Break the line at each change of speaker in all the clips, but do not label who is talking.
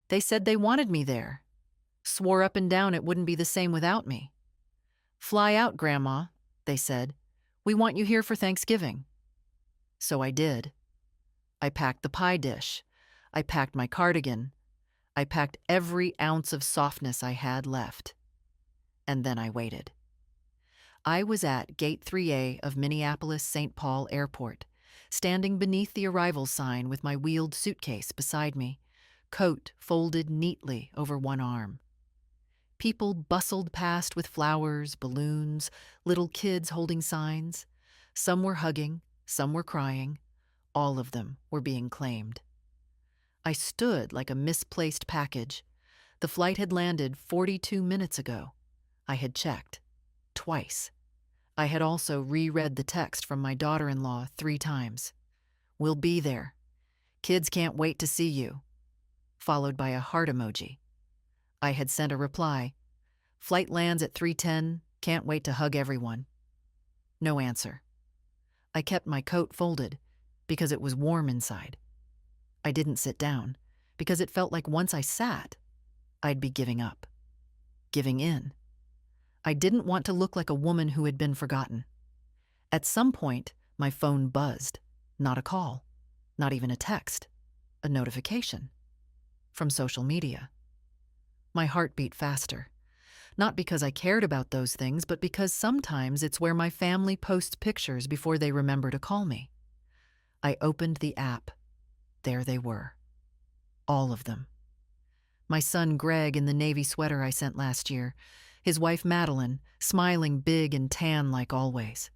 They said they wanted me there. Swore up and down it wouldn't be the same without me. Fly out, Grandma, they said. We want you here for Thanksgiving. So I did. I packed the pie dish. I packed my cardigan. I packed every ounce of softness I had left. And then I waited. I was at Gate 3A of Minneapolis-St. Paul Airport, standing beneath the arrival sign with my wheeled suitcase beside me, coat folded neatly over one arm. People bustled past with flowers, balloons, little kids holding signs. Some were hugging, some were crying. All of them were being claimed. I stood like a misplaced package. The flight had landed 42 minutes ago. I had checked. Twice. I had also reread the text from my daughter-in-law 3 times. We'll be there. Kids can't wait to see you. Followed by a heart emoji. I had sent a reply. Flight lands at 3:10. Can't wait to hug everyone. No answer. I kept my coat folded because it was warm inside. I didn't sit down because it felt like once I sat, I'd be giving up. Giving in. I didn't want to look like a woman who had been forgotten. At some point, my phone buzzed. Not a call. Not even a text. A notification. From social media. My heart beat faster. Not because I cared about those things, but because sometimes it's where my family posts pictures before they remember to call me. I opened the app. There they were. All of them. My son Greg in the navy sweater I sent last year. His wife Madeline, smiling big and tan like always.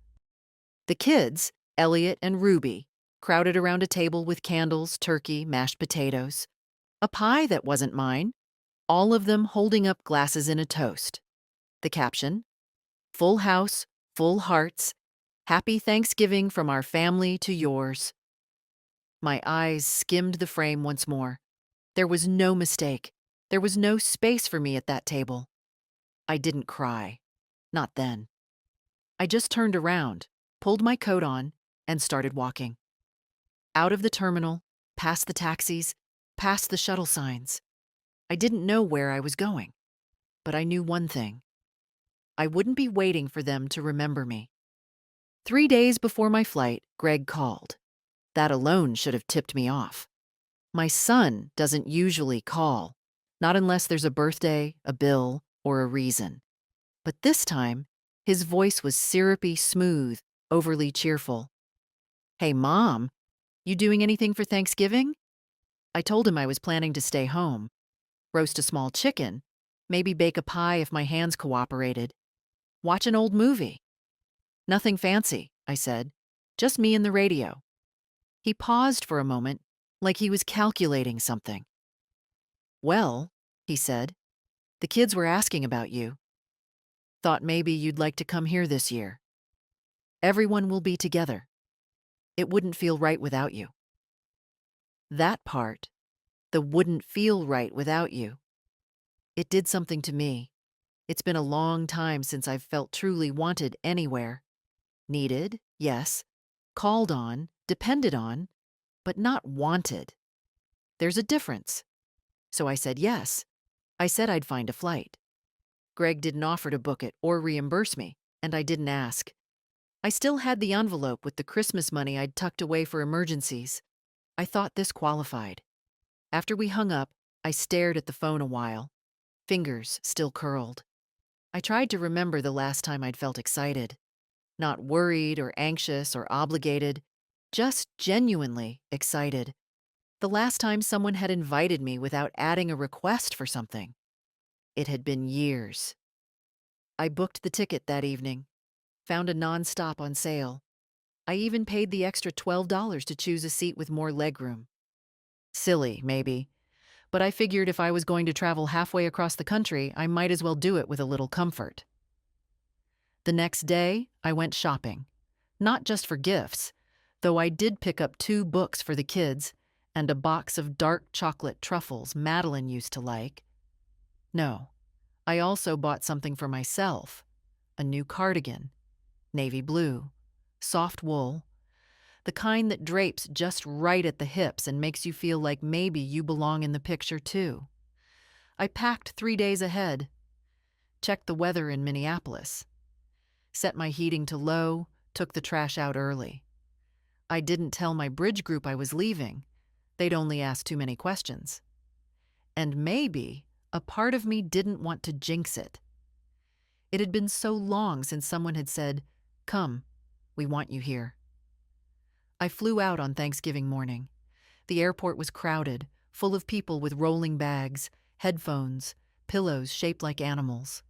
The kids, Elliot and Ruby, crowded around a table with candles, turkey, mashed potatoes. A pie that wasn't mine. All of them holding up glasses in a toast. The caption, "Full house, full hearts. Happy Thanksgiving from our family to yours." My eyes skimmed the frame once more. There was no mistake. There was no space for me at that table. I didn't cry. Not then. I just turned around, pulled my coat on, and started walking. Out of the terminal, past the taxis, past the shuttle signs. I didn't know where I was going, but I knew one thing. I wouldn't be waiting for them to remember me. 3 days before my flight, Greg called. That alone should have tipped me off. My son doesn't usually call, not unless there's a birthday, a bill, or a reason. But this time, his voice was syrupy smooth, overly cheerful. "Hey, Mom, you doing anything for Thanksgiving?" I told him I was planning to stay home. Roast a small chicken, maybe bake a pie if my hands cooperated. Watch an old movie. "Nothing fancy," I said. "Just me and the radio." He paused for a moment, like he was calculating something. "Well," he said, "the kids were asking about you. Thought maybe you'd like to come here this year. Everyone will be together. It wouldn't feel right without you." That part, the "wouldn't feel right without you," it did something to me. It's been a long time since I've felt truly wanted anywhere. Needed, yes. Called on, depended on, but not wanted. There's a difference. So I said yes. I said I'd find a flight. Greg didn't offer to book it or reimburse me, and I didn't ask. I still had the envelope with the Christmas money I'd tucked away for emergencies. I thought this qualified. After we hung up, I stared at the phone a while, fingers still curled. I tried to remember the last time I'd felt excited. Not worried or anxious or obligated, just genuinely excited. The last time someone had invited me without adding a request for something. It had been years. I booked the ticket that evening, found a nonstop on sale. I even paid the extra $12 to choose a seat with more legroom. Silly, maybe, but I figured if I was going to travel halfway across the country, I might as well do it with a little comfort. The next day, I went shopping. Not just for gifts, though I did pick up 2 books for the kids and a box of dark chocolate truffles Madeline used to like. No, I also bought something for myself. A new cardigan, navy blue, soft wool, the kind that drapes just right at the hips and makes you feel like maybe you belong in the picture too. I packed 3 days ahead, checked the weather in Minneapolis, set my heating to low, took the trash out early. I didn't tell my bridge group I was leaving. They'd only ask too many questions. And maybe a part of me didn't want to jinx it. It had been so long since someone had said, "Come, we want you here." I flew out on Thanksgiving morning. The airport was crowded, full of people with rolling bags, headphones, pillows shaped like animals.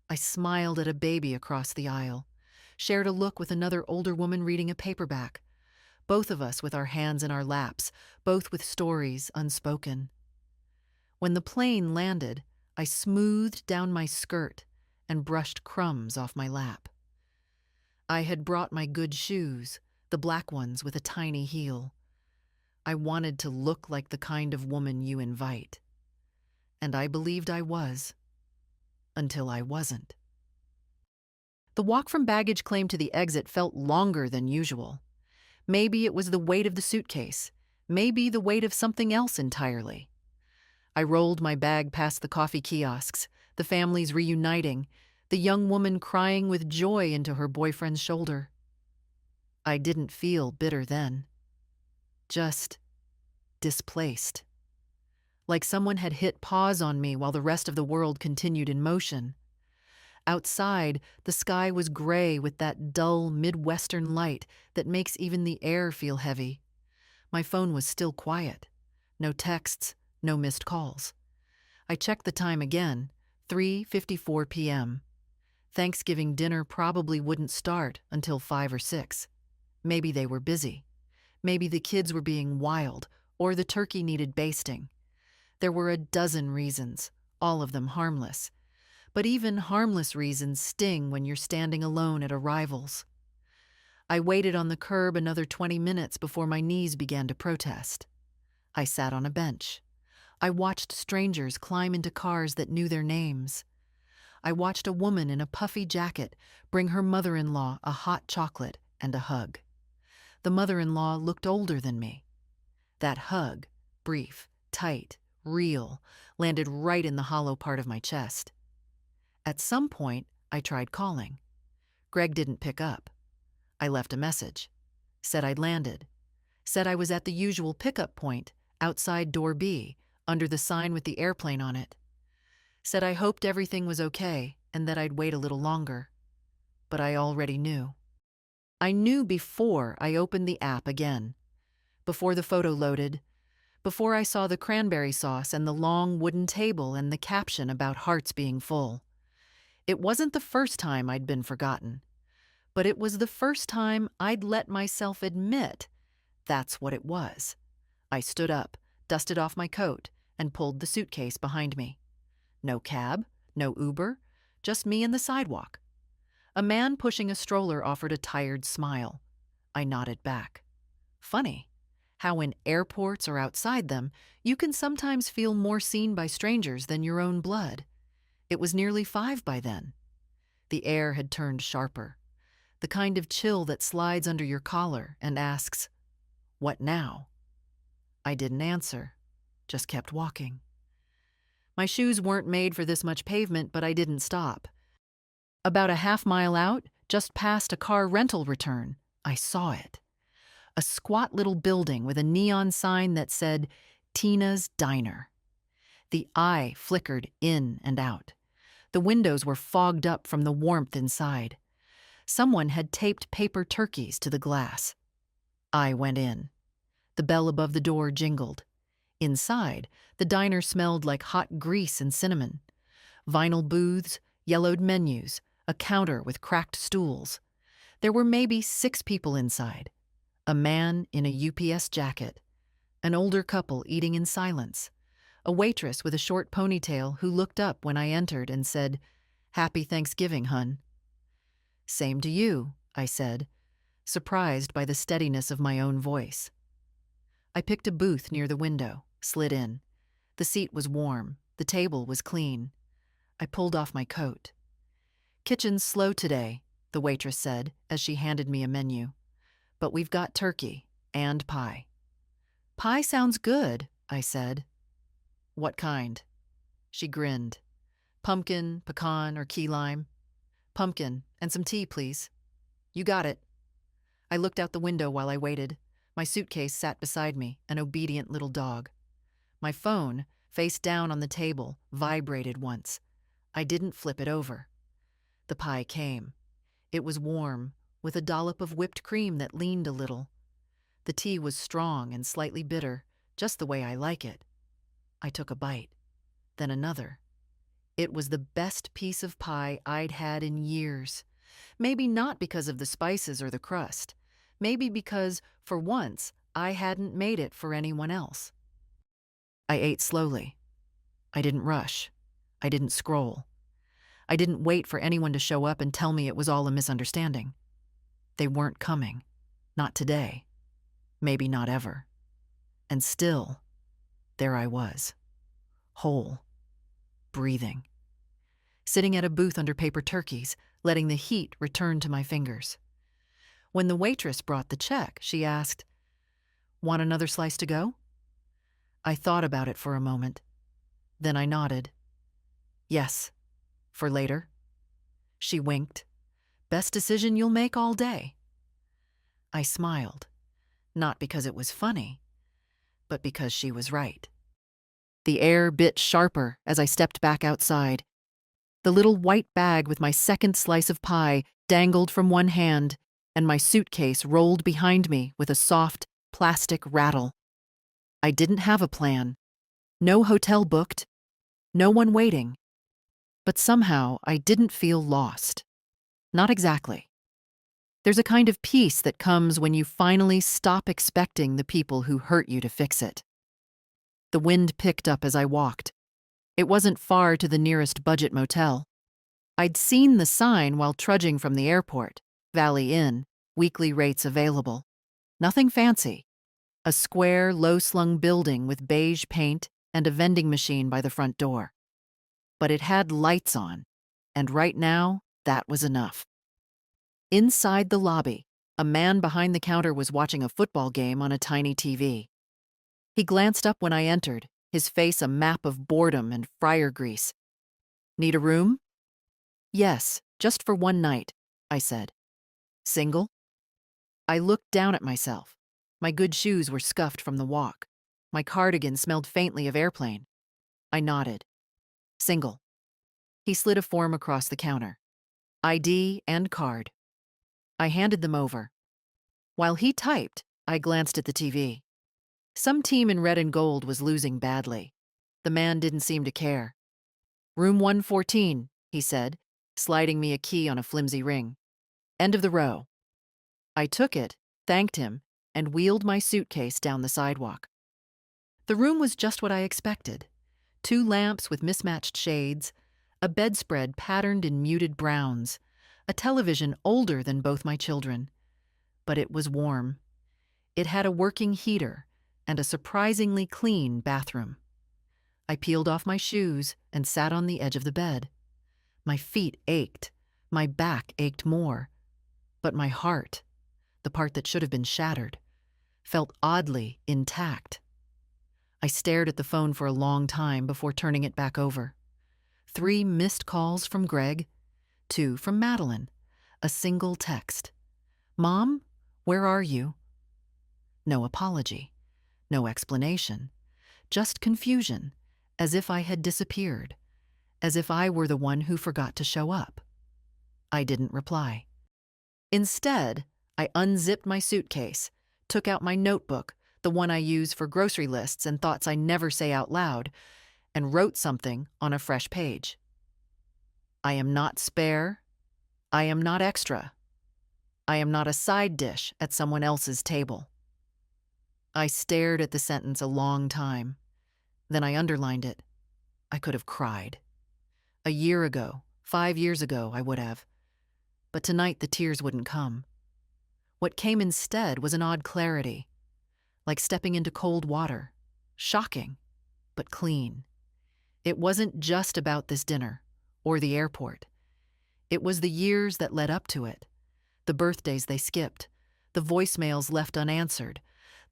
I smiled at a baby across the aisle, shared a look with another older woman reading a paperback, both of us with our hands in our laps, both with stories unspoken. When the plane landed, I smoothed down my skirt and brushed crumbs off my lap. I had brought my good shoes, the black ones with a tiny heel. I wanted to look like the kind of woman you invite. And I believed I was. Until I wasn't. The walk from baggage claim to the exit felt longer than usual. Maybe it was the weight of the suitcase. Maybe the weight of something else entirely. I rolled my bag past the coffee kiosks, the families reuniting, the young woman crying with joy into her boyfriend's shoulder. I didn't feel bitter then. Just displaced. Like someone had hit pause on me while the rest of the world continued in motion. Outside, the sky was gray with that dull Midwestern light that makes even the air feel heavy. My phone was still quiet. No texts, no missed calls. I checked the time again, 3:54 p.m. Thanksgiving dinner probably wouldn't start until 5 or 6. Maybe they were busy. Maybe the kids were being wild, or the turkey needed basting. There were a dozen reasons, all of them harmless. But even harmless reasons sting when you're standing alone at arrivals. I waited on the curb another 20 minutes before my knees began to protest. I sat on a bench. I watched strangers climb into cars that knew their names. I watched a woman in a puffy jacket bring her mother-in-law a hot chocolate and a hug. The mother-in-law looked older than me. That hug, brief, tight, real, landed right in the hollow part of my chest. At some point, I tried calling. Greg didn't pick up. I left a message. Said I'd landed. Said I was at the usual pickup point, outside door B, under the sign with the airplane on it. Said I hoped everything was okay and that I'd wait a little longer. But I already knew. I knew before I opened the app again. Before the photo loaded. Before I saw the cranberry sauce and the long wooden table and the caption about hearts being full. It wasn't the first time I'd been forgotten, but it was the first time I'd let myself admit that's what it was. I stood up, dusted off my coat, and pulled the suitcase behind me. No cab, no Uber, just me and the sidewalk. A man pushing a stroller offered a tired smile. I nodded back. Funny how in airports or outside them, you can sometimes feel more seen by strangers than your own blood. It was nearly 5 by then. The air had turned sharper, the kind of chill that slides under your collar and asks, "What now?" I didn't answer, just kept walking. My shoes weren't made for this much pavement, but I didn't stop. About a half-mile out, just past a car rental return, I saw it. A squat little building with a neon sign that said, "Tina's Diner." The eye flickered in and out. The windows were fogged up from the warmth inside. Someone had taped paper turkeys to the glass. I went in. The bell above the door jingled. Inside, the diner smelled like hot grease and cinnamon. Vinyl booths, yellowed menus, a counter with cracked stools. There were maybe 6 people inside. A man in a UPS jacket. An older couple eating in silence. A waitress with a short ponytail who looked up when I entered and said, "Happy Thanksgiving, hun." "Same to you," I said, surprised by the steadiness of my own voice. I picked a booth near the window, slid in. The seat was warm, the table was clean. I pulled off my coat. "Kitchen's slow today," the waitress said as she handed me a menu. "But we've got turkey and pie." "Pie sounds good," I said. "What kind?" She grinned. Pumpkin, pecan, or key lime? Pumpkin, and some tea, please. You got it. I looked out the window while I waited. My suitcase sat beside me, an obedient little dog. My phone, face down on the table, vibrated once. I didn't flip it over. The pie came. It was warm, with a dollop of whipped cream that leaned a little. The tea was strong and slightly bitter, just the way I like it. I took a bite, then another. It was the best piece of pie I'd had in years. Maybe not because of the spices or the crust. Maybe because, for once, I hadn't made it for anyone else. I ate slowly. I didn't rush. I didn't scroll. I didn't wait for anyone to show up and tell me it was all a misunderstanding. They weren't coming. Not today. Maybe not ever. And still, there I was. Whole. Breathing. Sitting at a booth under paper turkeys, letting the heat return to my fingers. When the waitress brought the check, she asked, "Want another slice to go?" I thought about it for a moment. Then I nodded. "Yes. For later?" She winked. "Best decision you'll make all day." I smiled, not because it was funny, but because she was right. The air bit sharper as I stepped back outside. The little white bag with my second slice of pie dangled from one hand, and my suitcase rolled behind me with a soft, plastic rattle. I didn't have a plan. No hotel booked. No one waiting. But somehow I didn't feel lost. Not exactly. There's a kind of peace that comes when you finally stop expecting the people who hurt you to fix it. The wind picked up as I walked. It wasn't far to the nearest budget motel. I'd seen the sign while trudging from the airport, Valley Inn, weekly rates available. Nothing fancy. A square, low-slung building with beige paint and a vending machine by the front door. But it had lights on, and right now, that was enough. Inside the lobby, a man behind the counter was watching a football game on a tiny TV. He glanced up when I entered, his face a map of boredom and fryer grease. "Need a room?" "Yes, just for one night," I said. "Single?" I looked down at myself. My good shoes were scuffed from the walk. My cardigan smelled faintly of airplane. I nodded. "Single." He slid a form across the counter. ID and card. I handed them over. While he typed, I glanced at the TV. Some team in red and gold was losing badly. The man didn't seem to care. "Room 114, he said, sliding me a key on a flimsy ring. "End of the row." I took it, thanked him, and wheeled my suitcase down the sidewalk. The room was just what I expected. 2 lamps with mismatched shades, a bedspread patterned in muted browns, a television older than both my children. But it was warm. It had a working heater and a surprisingly clean bathroom. I peeled off my shoes and sat on the edge of the bed. My feet ached. My back ached more. But my heart, the part that should have been shattered, felt oddly intact. I stared at the phone for a long time before turning it back over. 3 missed calls from Greg, 2 from Madeline, a single text. "Mom, where are you?" No apology, no explanation, just confusion, as if I had disappeared, as if I were the one who forgot to show up. I didn't reply. Instead, I unzipped my suitcase, took out my notebook, the one I use for grocery lists and thoughts I never say out loud, and wrote something on a fresh page. I am not spare. I am not extra. I am not a side dish at someone else's table. I stared at the sentence a long time. Then I underlined it. I could have cried. A year ago, 5 years ago, I would have. But tonight the tears wouldn't come. What came instead was an odd clarity, like stepping into cold water. Shocking, but clean. It wasn't just about this dinner, or the airport. It was the years that led up to it, the birthdays they skipped, the voicemails left unanswered,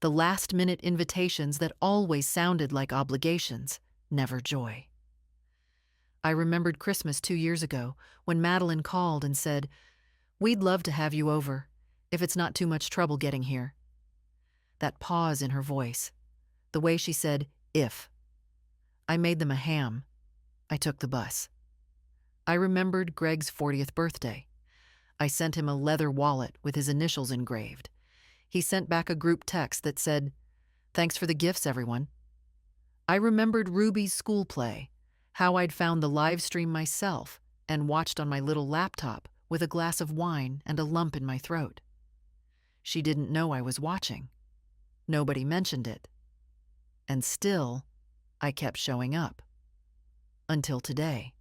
the last-minute invitations that always sounded like obligations, never joy. I remembered Christmas 2 years ago when Madeline called and said, "We'd love to have you over, if it's not too much trouble getting here." That pause in her voice, the way she said, "if." I made them a ham. I took the bus. I remembered Greg's 40th birthday. I sent him a leather wallet with his initials engraved. He sent back a group text that said, "Thanks for the gifts, everyone." I remembered Ruby's school play, how I'd found the live stream myself and watched on my little laptop with a glass of wine and a lump in my throat. She didn't know I was watching. Nobody mentioned it. And still, I kept showing up. Until today.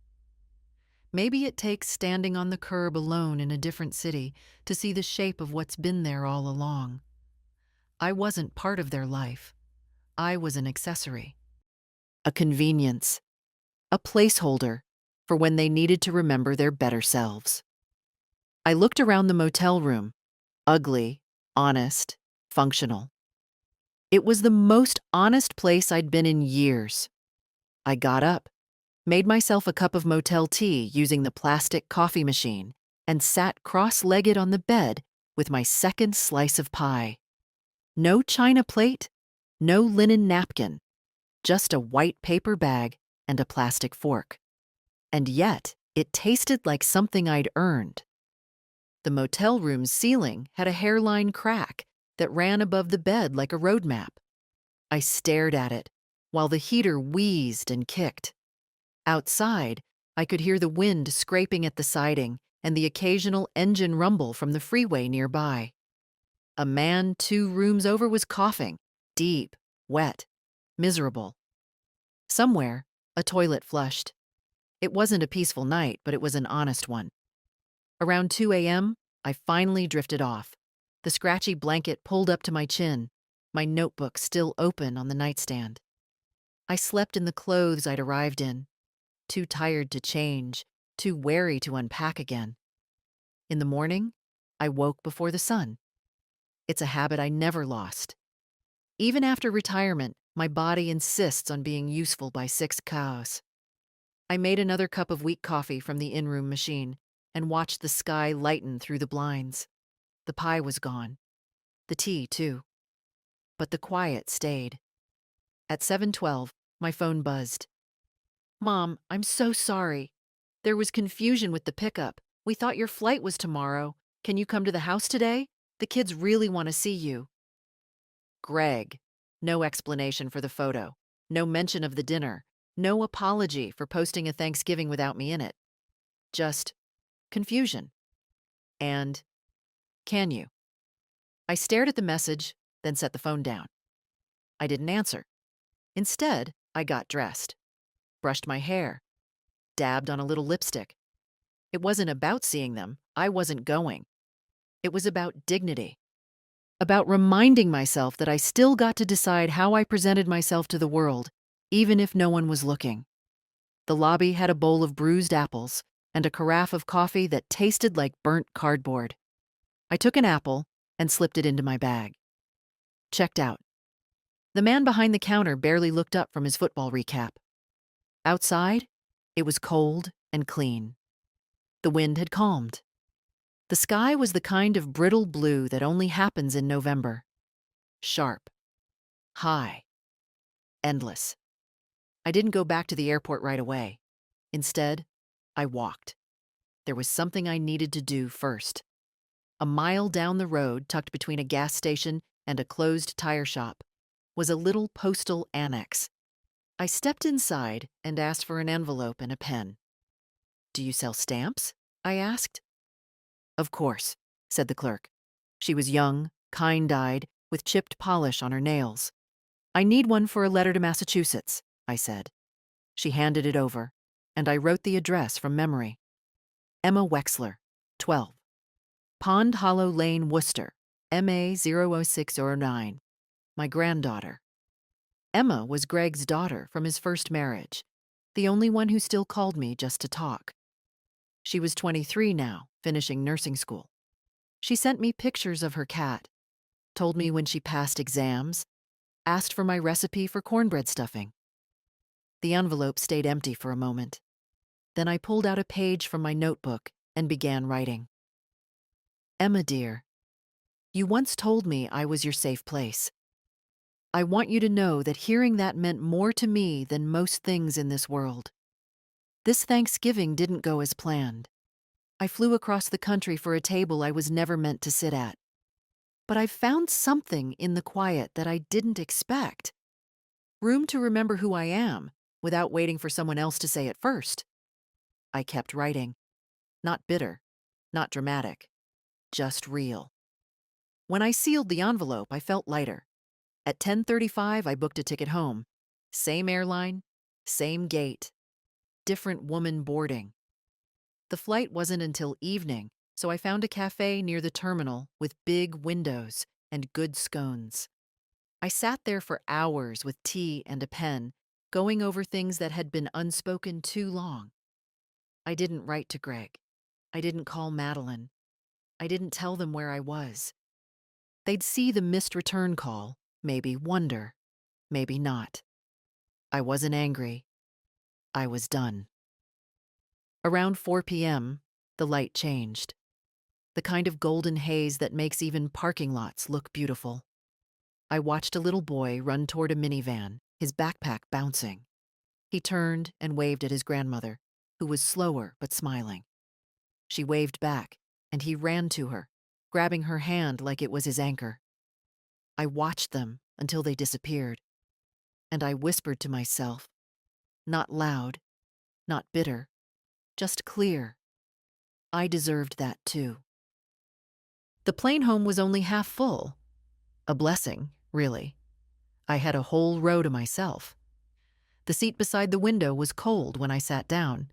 Maybe it takes standing on the curb alone in a different city to see the shape of what's been there all along. I wasn't part of their life. I was an accessory. A convenience. A placeholder for when they needed to remember their better selves. I looked around the motel room. Ugly, honest, functional. It was the most honest place I'd been in years. I got up, made myself a cup of motel tea using the plastic coffee machine, and sat cross-legged on the bed with my second slice of pie. No china plate, no linen napkin, just a white paper bag and a plastic fork. And yet, it tasted like something I'd earned. The motel room's ceiling had a hairline crack that ran above the bed like a road map. I stared at it while the heater wheezed and kicked. Outside, I could hear the wind scraping at the siding and the occasional engine rumble from the freeway nearby. A man 2 rooms over was coughing, deep, wet, miserable. Somewhere, a toilet flushed. It wasn't a peaceful night, but it was an honest one. Around 2 a.m., I finally drifted off, the scratchy blanket pulled up to my chin, my notebook still open on the nightstand. I slept in the clothes I'd arrived in, too tired to change, too wary to unpack again. In the morning, I woke before the sun. It's a habit I never lost. Even after retirement, my body insists on being useful by 6 cows. I made another cup of weak coffee from the in-room machine and watched the sky lighten through the blinds. The pie was gone. The tea, too. But the quiet stayed. At 7:12, my phone buzzed. "Mom, I'm so sorry. There was confusion with the pickup. We thought your flight was tomorrow. Can you come to the house today? The kids really want to see you." Greg. No explanation for the photo. No mention of the dinner. No apology for posting a Thanksgiving without me in it. Just confusion. And, "Can you?" I stared at the message, then set the phone down. I didn't answer. Instead, I got dressed, brushed my hair, dabbed on a little lipstick. It wasn't about seeing them. I wasn't going. It was about dignity. About reminding myself that I still got to decide how I presented myself to the world, even if no one was looking. The lobby had a bowl of bruised apples and a carafe of coffee that tasted like burnt cardboard. I took an apple and slipped it into my bag. Checked out. The man behind the counter barely looked up from his football recap. Outside, it was cold and clean. The wind had calmed. The sky was the kind of brittle blue that only happens in November. Sharp. High. Endless. I didn't go back to the airport right away. Instead, I walked. There was something I needed to do first. A mile down the road, tucked between a gas station and a closed tire shop, was a little postal annex. I stepped inside and asked for an envelope and a pen. "Do you sell stamps?" I asked. "Of course," said the clerk. She was young, kind-eyed, with chipped polish on her nails. "I need one for a letter to Massachusetts," I said. She handed it over, and I wrote the address from memory. Emma Wexler, 12. Pond Hollow Lane, Worcester, MA 00609. My granddaughter. Emma was Greg's daughter from his first marriage, the only one who still called me just to talk. She was 23 now, finishing nursing school. She sent me pictures of her cat, told me when she passed exams, asked for my recipe for cornbread stuffing. The envelope stayed empty for a moment. Then I pulled out a page from my notebook and began writing. Emma, dear, you once told me I was your safe place. I want you to know that hearing that meant more to me than most things in this world. This Thanksgiving didn't go as planned. I flew across the country for a table I was never meant to sit at. But I've found something in the quiet that I didn't expect. Room to remember who I am without waiting for someone else to say it first. I kept writing. Not bitter, not dramatic, just real. When I sealed the envelope, I felt lighter. At 10:35, I booked a ticket home. Same airline, same gate, different woman boarding. The flight wasn't until evening, so I found a cafe near the terminal with big windows and good scones. I sat there for hours with tea and a pen, going over things that had been unspoken too long. I didn't write to Greg. I didn't call Madeline. I didn't tell them where I was. They'd see the missed return call, maybe wonder, maybe not. I wasn't angry. I was done. Around 4 p.m., the light changed. The kind of golden haze that makes even parking lots look beautiful. I watched a little boy run toward a minivan, his backpack bouncing. He turned and waved at his grandmother, who was slower but smiling. She waved back, and he ran to her, grabbing her hand like it was his anchor. I watched them until they disappeared, and I whispered to myself, not loud, not bitter, just clear. I deserved that too. The plane home was only half full. A blessing, really. I had a whole row to myself. The seat beside the window was cold when I sat down,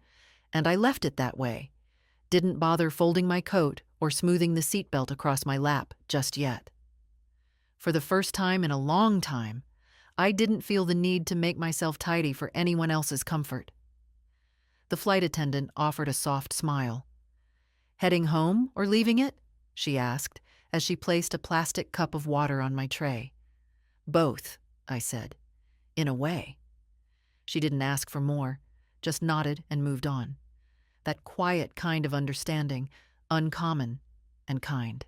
and I left it that way. Didn't bother folding my coat or smoothing the seatbelt across my lap just yet. For the first time in a long time, I didn't feel the need to make myself tidy for anyone else's comfort. The flight attendant offered a soft smile. Heading home or leaving it? She asked as she placed a plastic cup of water on my tray. Both, I said, in a way. She didn't ask for more, just nodded and moved on. That quiet kind of understanding, uncommon and kind.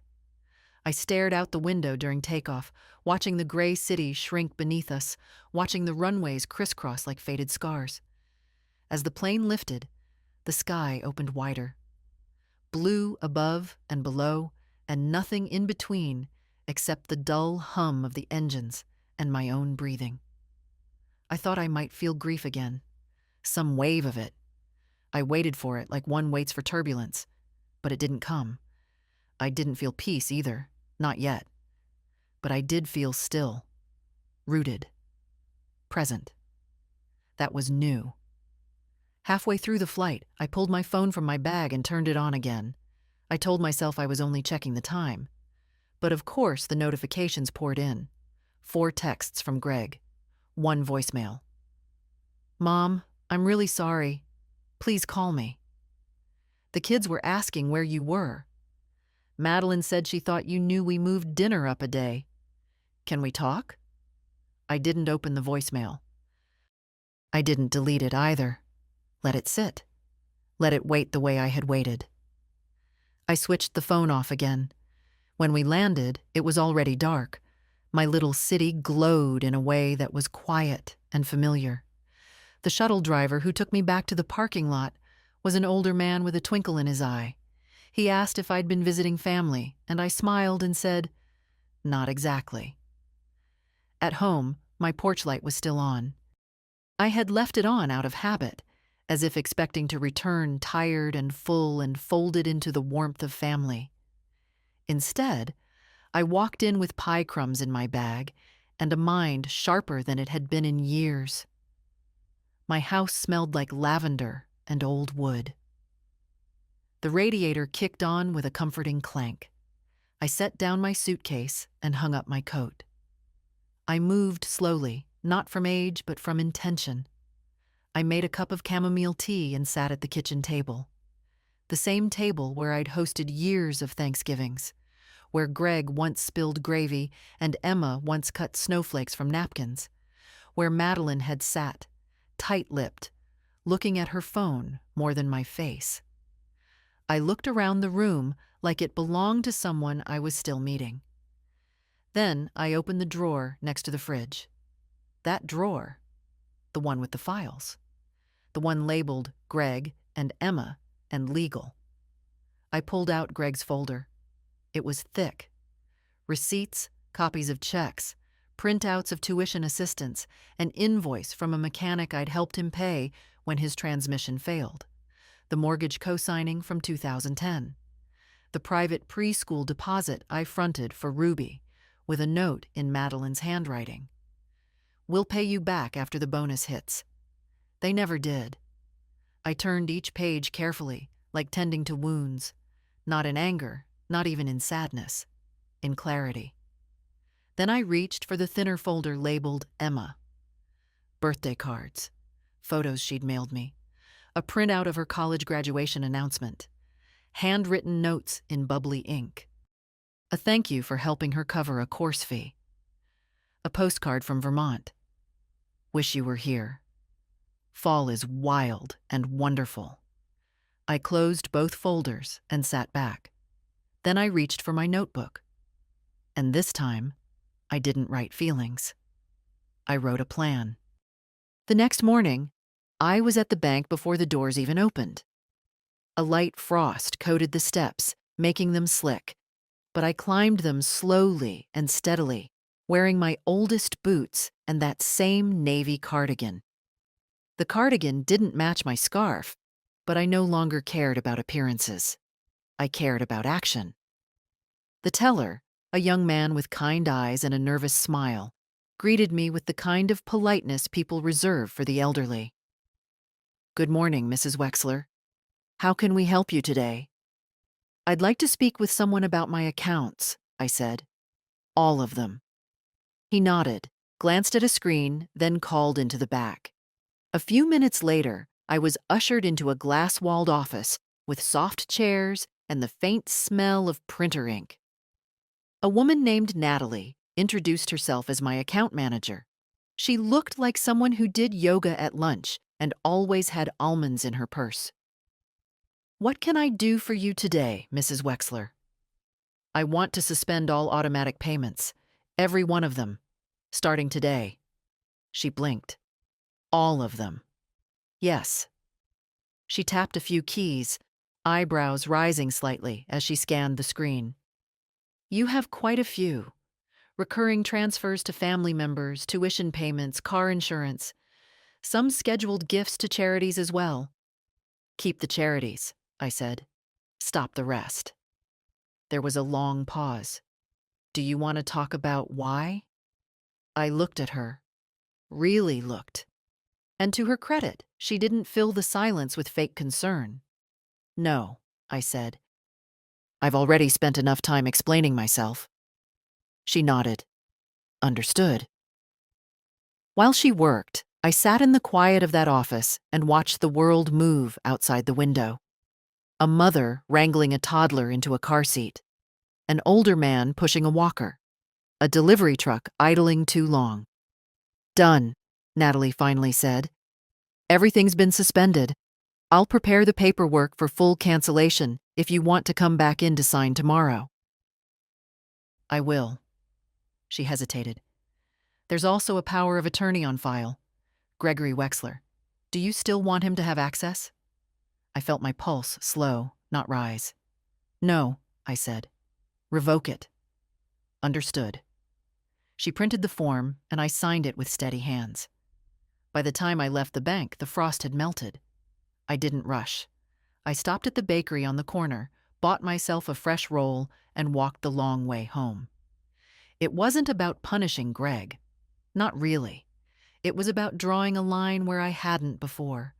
I stared out the window during takeoff, watching the gray city shrink beneath us, watching the runways crisscross like faded scars. As the plane lifted, the sky opened wider. Blue above and below, and nothing in between except the dull hum of the engines and my own breathing. I thought I might feel grief again, some wave of it. I waited for it like one waits for turbulence, but it didn't come. I didn't feel peace either, not yet. But I did feel still, rooted, present. That was new. Halfway through the flight, I pulled my phone from my bag and turned it on again. I told myself I was only checking the time. But of course the notifications poured in. 4 texts from Greg. 1 voicemail. Mom, I'm really sorry. Please call me. The kids were asking where you were. Madeline said she thought you knew we moved dinner up a day. Can we talk? I didn't open the voicemail. I didn't delete it either. Let it sit. Let it wait the way I had waited. I switched the phone off again. When we landed, it was already dark. My little city glowed in a way that was quiet and familiar. The shuttle driver who took me back to the parking lot was an older man with a twinkle in his eye. He asked if I'd been visiting family, and I smiled and said, "Not exactly." At home, my porch light was still on. I had left it on out of habit, as if expecting to return tired and full and folded into the warmth of family. Instead, I walked in with pie crumbs in my bag and a mind sharper than it had been in years. My house smelled like lavender and old wood. The radiator kicked on with a comforting clank. I set down my suitcase and hung up my coat. I moved slowly, not from age but from intention. I made a cup of chamomile tea and sat at the kitchen table. The same table where I'd hosted years of Thanksgivings, where Greg once spilled gravy and Emma once cut snowflakes from napkins, where Madeline had sat, tight-lipped, looking at her phone more than my face. I looked around the room like it belonged to someone I was still meeting. Then I opened the drawer next to the fridge. That drawer, the one with the files, the one labeled Greg and Emma and legal. I pulled out Greg's folder. It was thick. Receipts, copies of checks, printouts of tuition assistance, an invoice from a mechanic I'd helped him pay when his transmission failed, the mortgage co-signing from 2010, the private preschool deposit I fronted for Ruby, with a note in Madeline's handwriting. "We'll pay you back after the bonus hits." They never did. I turned each page carefully, like tending to wounds, not in anger, not even in sadness, in clarity. Then I reached for the thinner folder labeled Emma. Birthday cards, photos she'd mailed me, a printout of her college graduation announcement, handwritten notes in bubbly ink, a thank you for helping her cover a course fee, a postcard from Vermont. "Wish you were here. Fall is wild and wonderful." I closed both folders and sat back. Then I reached for my notebook. And this time, I didn't write feelings. I wrote a plan. The next morning, I was at the bank before the doors even opened. A light frost coated the steps, making them slick, but I climbed them slowly and steadily, wearing my oldest boots and that same navy cardigan. The cardigan didn't match my scarf, but I no longer cared about appearances. I cared about action. The teller, a young man with kind eyes and a nervous smile, greeted me with the kind of politeness people reserve for the elderly. "Good morning, Mrs. Wexler. How can we help you today?" "I'd like to speak with someone about my accounts," I said. "All of them." He nodded, glanced at a screen, then called into the back. A few minutes later, I was ushered into a glass-walled office with soft chairs and the faint smell of printer ink. A woman named Natalie introduced herself as my account manager. She looked like someone who did yoga at lunch and always had almonds in her purse. "What can I do for you today, Mrs. Wexler?" "I want to suspend all automatic payments, every one of them, starting today." She blinked. "All of them?" "Yes." She tapped a few keys, eyebrows rising slightly as she scanned the screen. "You have quite a few. Recurring transfers to family members, tuition payments, car insurance. Some scheduled gifts to charities as well." "Keep the charities," I said. "Stop the rest." There was a long pause. "Do you want to talk about why?" I looked at her. Really looked. And to her credit, she didn't fill the silence with fake concern. "No," I said. "I've already spent enough time explaining myself." She nodded. "Understood." While she worked, I sat in the quiet of that office and watched the world move outside the window. A mother wrangling a toddler into a car seat. An older man pushing a walker. A delivery truck idling too long. "Done," Natalie finally said. "Everything's been suspended. I'll prepare the paperwork for full cancellation if you want to come back in to sign tomorrow." "I will." She hesitated. "There's also a power of attorney on file. Gregory Wexler. Do you still want him to have access?" I felt my pulse slow, not rise. "No," I said. "Revoke it." "Understood." She printed the form, and I signed it with steady hands. By the time I left the bank, the frost had melted. I didn't rush. I stopped at the bakery on the corner, bought myself a fresh roll, and walked the long way home. It wasn't about punishing Greg. Not really. It was about drawing a line where I hadn't before,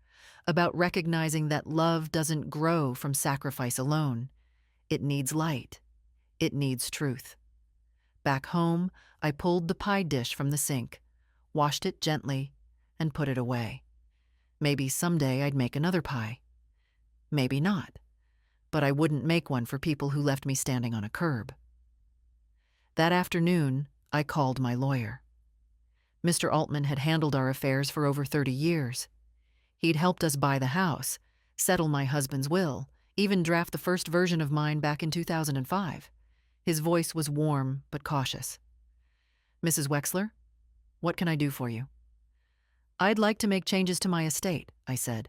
about recognizing that love doesn't grow from sacrifice alone. It needs light. It needs truth. Back home, I pulled the pie dish from the sink, washed it gently, and put it away. Maybe someday I'd make another pie. Maybe not. But I wouldn't make one for people who left me standing on a curb. That afternoon, I called my lawyer. Mr. Altman had handled our affairs for over 30 years. He'd helped us buy the house, settle my husband's will, even draft the first version of mine back in 2005. His voice was warm but cautious. Mrs. Wexler, what can I do for you? I'd like to make changes to my estate, I said,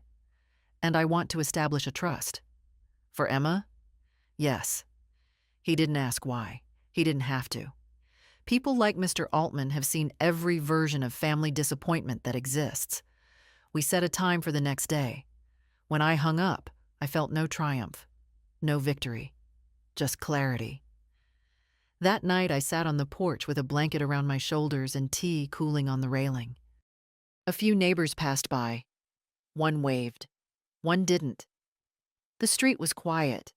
and I want to establish a trust. For Emma? Yes. He didn't ask why. He didn't have to. People like Mr. Altman have seen every version of family disappointment that exists. We set a time for the next day. When I hung up, I felt no triumph, no victory, just clarity. That night, I sat on the porch with a blanket around my shoulders and tea cooling on the railing. A few neighbors passed by. One waved. One didn't. The street was quiet,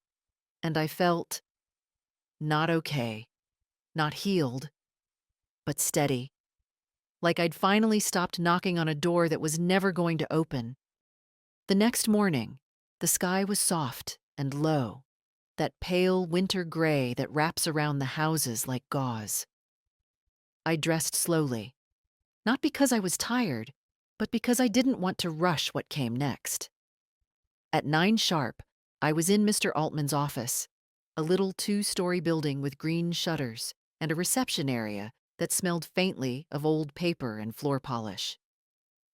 and I felt not okay, not healed, but steady. Like I'd finally stopped knocking on a door that was never going to open. The next morning, the sky was soft and low, that pale winter gray that wraps around the houses like gauze. I dressed slowly, not because I was tired, but because I didn't want to rush what came next. At 9 sharp, I was in Mr. Altman's office, a little 2-story building with green shutters and a reception area that smelled faintly of old paper and floor polish.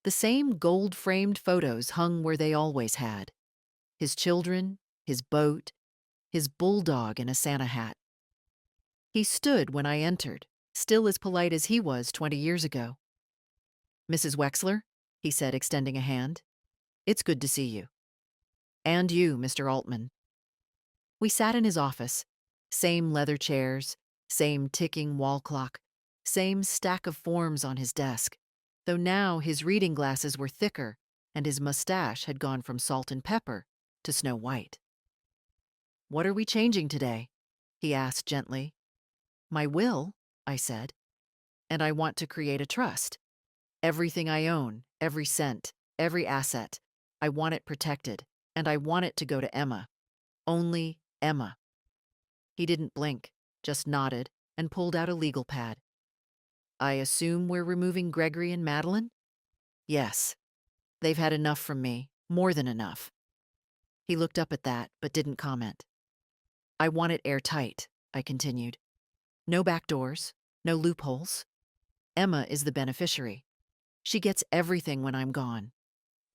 The same gold-framed photos hung where they always had. His children, his boat, his bulldog in a Santa hat. He stood when I entered, still as polite as he was 20 years ago. Mrs. Wexler, he said, extending a hand. It's good to see you. And you, Mr. Altman. We sat in his office, same leather chairs, same ticking wall clock, same stack of forms on his desk, though now his reading glasses were thicker and his mustache had gone from salt and pepper to snow white. What are we changing today? He asked gently. My will, I said, and I want to create a trust. Everything I own, every cent, every asset, I want it protected, and I want it to go to Emma. Only Emma. He didn't blink, just nodded and pulled out a legal pad. I assume we're removing Gregory and Madeline? Yes. They've had enough from me, more than enough. He looked up at that, but didn't comment. I want it airtight, I continued. No back doors, no loopholes. Emma is the beneficiary. She gets everything when I'm gone.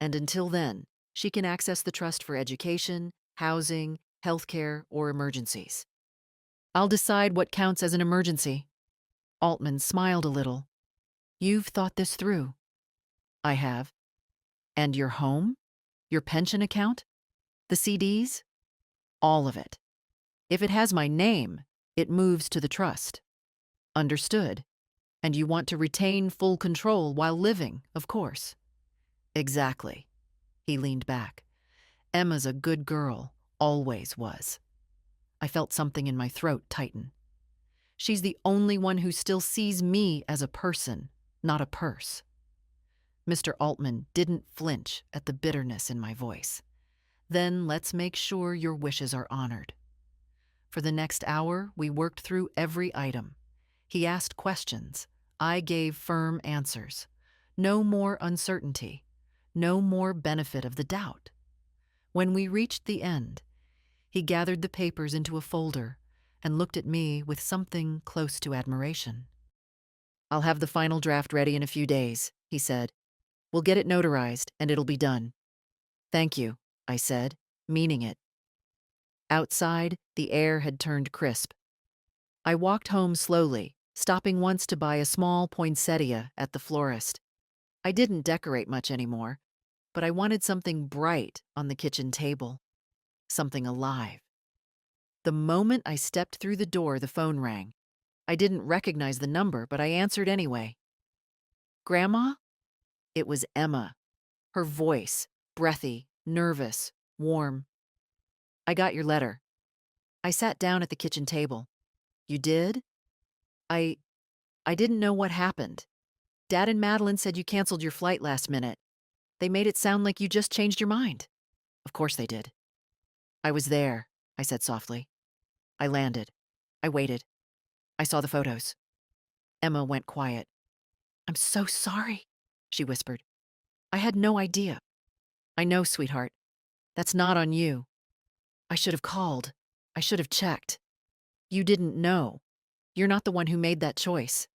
And until then, she can access the trust for education, housing, healthcare, or emergencies. I'll decide what counts as an emergency. Altman smiled a little. You've thought this through. I have. And your home? Your pension account? The CDs? All of it. If it has my name, it moves to the trust. Understood. And you want to retain full control while living, of course. Exactly. He leaned back. Emma's a good girl, always was. I felt something in my throat tighten. She's the only one who still sees me as a person, not a purse. Mr. Altman didn't flinch at the bitterness in my voice. Then let's make sure your wishes are honored. For the next hour, we worked through every item. He asked questions. I gave firm answers. No more uncertainty. No more benefit of the doubt. When we reached the end, he gathered the papers into a folder and looked at me with something close to admiration. I'll have the final draft ready in a few days, he said. We'll get it notarized and it'll be done. Thank you, I said, meaning it. Outside, the air had turned crisp. I walked home slowly, stopping once to buy a small poinsettia at the florist. I didn't decorate much anymore, but I wanted something bright on the kitchen table, something alive. The moment I stepped through the door, the phone rang. I didn't recognize the number, but I answered anyway. Grandma? It was Emma. Her voice, breathy, nervous, warm. I got your letter. I sat down at the kitchen table. You did? I didn't know what happened. Dad and Madeline said you canceled your flight last minute. They made it sound like you just changed your mind. Of course they did. I was there, I said softly. I landed. I waited. I saw the photos. Emma went quiet. I'm so sorry, she whispered. I had no idea. I know, sweetheart. That's not on you. I should have called. I should have checked. You didn't know. You're not the one who made that choice.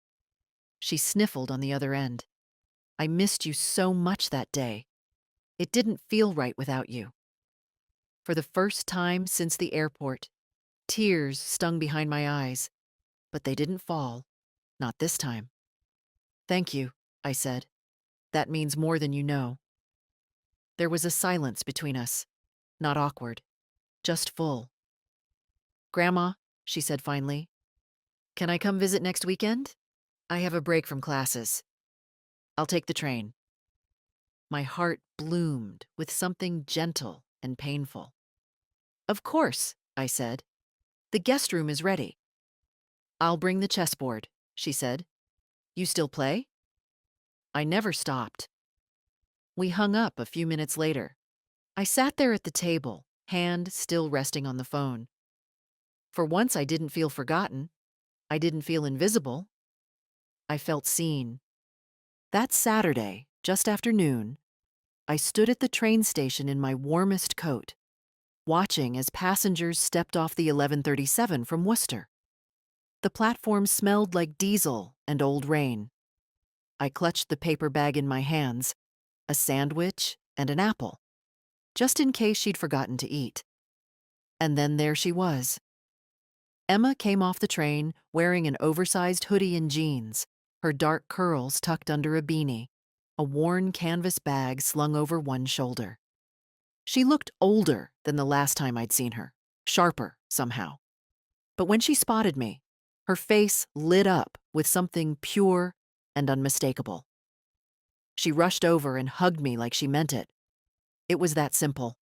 She sniffled on the other end. I missed you so much that day. It didn't feel right without you. For the first time since the airport, tears stung behind my eyes, but they didn't fall. Not this time. Thank you, I said. That means more than you know. There was a silence between us. Not awkward, just full. Grandma, she said finally, can I come visit next weekend? I have a break from classes. I'll take the train. My heart bloomed with something gentle and painful. Of course, I said. The guest room is ready. I'll bring the chessboard, she said. You still play? I never stopped. We hung up a few minutes later. I sat there at the table, hand still resting on the phone. For once, I didn't feel forgotten. I didn't feel invisible. I felt seen. That Saturday, just after noon, I stood at the train station in my warmest coat, watching as passengers stepped off the 1137 from Worcester. The platform smelled like diesel and old rain. I clutched the paper bag in my hands, a sandwich and an apple, just in case she'd forgotten to eat. And then there she was. Emma came off the train wearing an oversized hoodie and jeans, her dark curls tucked under a beanie, a worn canvas bag slung over one shoulder. She looked older than the last time I'd seen her, sharper somehow. But when she spotted me, her face lit up with something pure and unmistakable. She rushed over and hugged me like she meant it. It was that simple.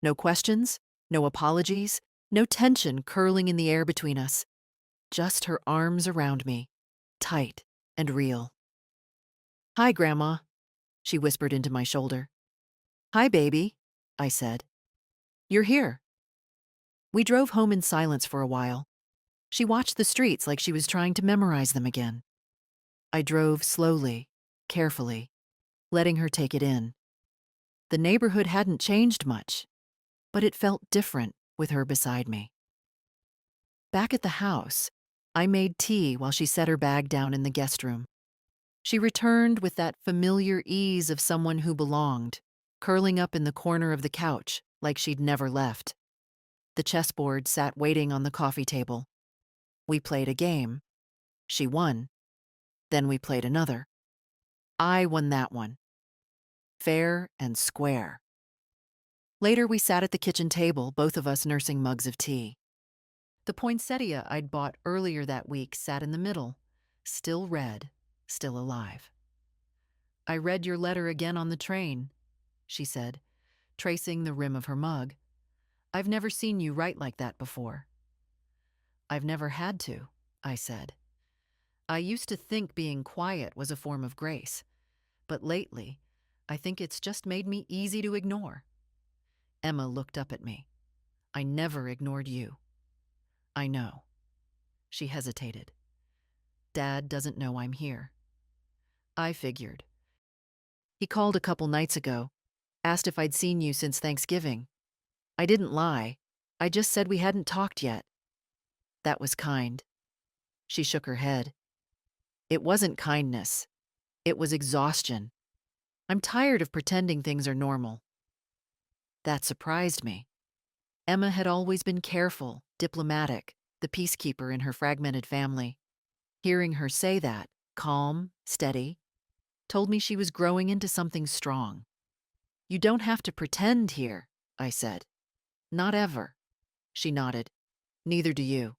No questions, no apologies, no tension curling in the air between us. Just her arms around me, tight and real. Hi, Grandma, she whispered into my shoulder. Hi, baby, I said. You're here. We drove home in silence for a while. She watched the streets like she was trying to memorize them again. I drove slowly, carefully, letting her take it in. The neighborhood hadn't changed much, but it felt different with her beside me. Back at the house, I made tea while she set her bag down in the guest room. She returned with that familiar ease of someone who belonged, curling up in the corner of the couch like she'd never left. The chessboard sat waiting on the coffee table. We played a game. She won. Then we played another. I won that one. Fair and square. Later, we sat at the kitchen table, both of us nursing mugs of tea. The poinsettia I'd bought earlier that week sat in the middle, still red, still alive. I read your letter again on the train, she said, tracing the rim of her mug. I've never seen you write like that before. I've never had to, I said. I used to think being quiet was a form of grace, but lately, I think it's just made me easy to ignore. Emma looked up at me. I never ignored you. I know. She hesitated. Dad doesn't know I'm here. I figured. He called a couple nights ago, asked if I'd seen you since Thanksgiving. I didn't lie. I just said we hadn't talked yet. That was kind. She shook her head. It wasn't kindness. It was exhaustion. I'm tired of pretending things are normal. That surprised me. Emma had always been careful, diplomatic, the peacekeeper in her fragmented family. Hearing her say that, calm, steady, told me she was growing into something strong. You don't have to pretend here, I said. Not ever. She nodded. Neither do you.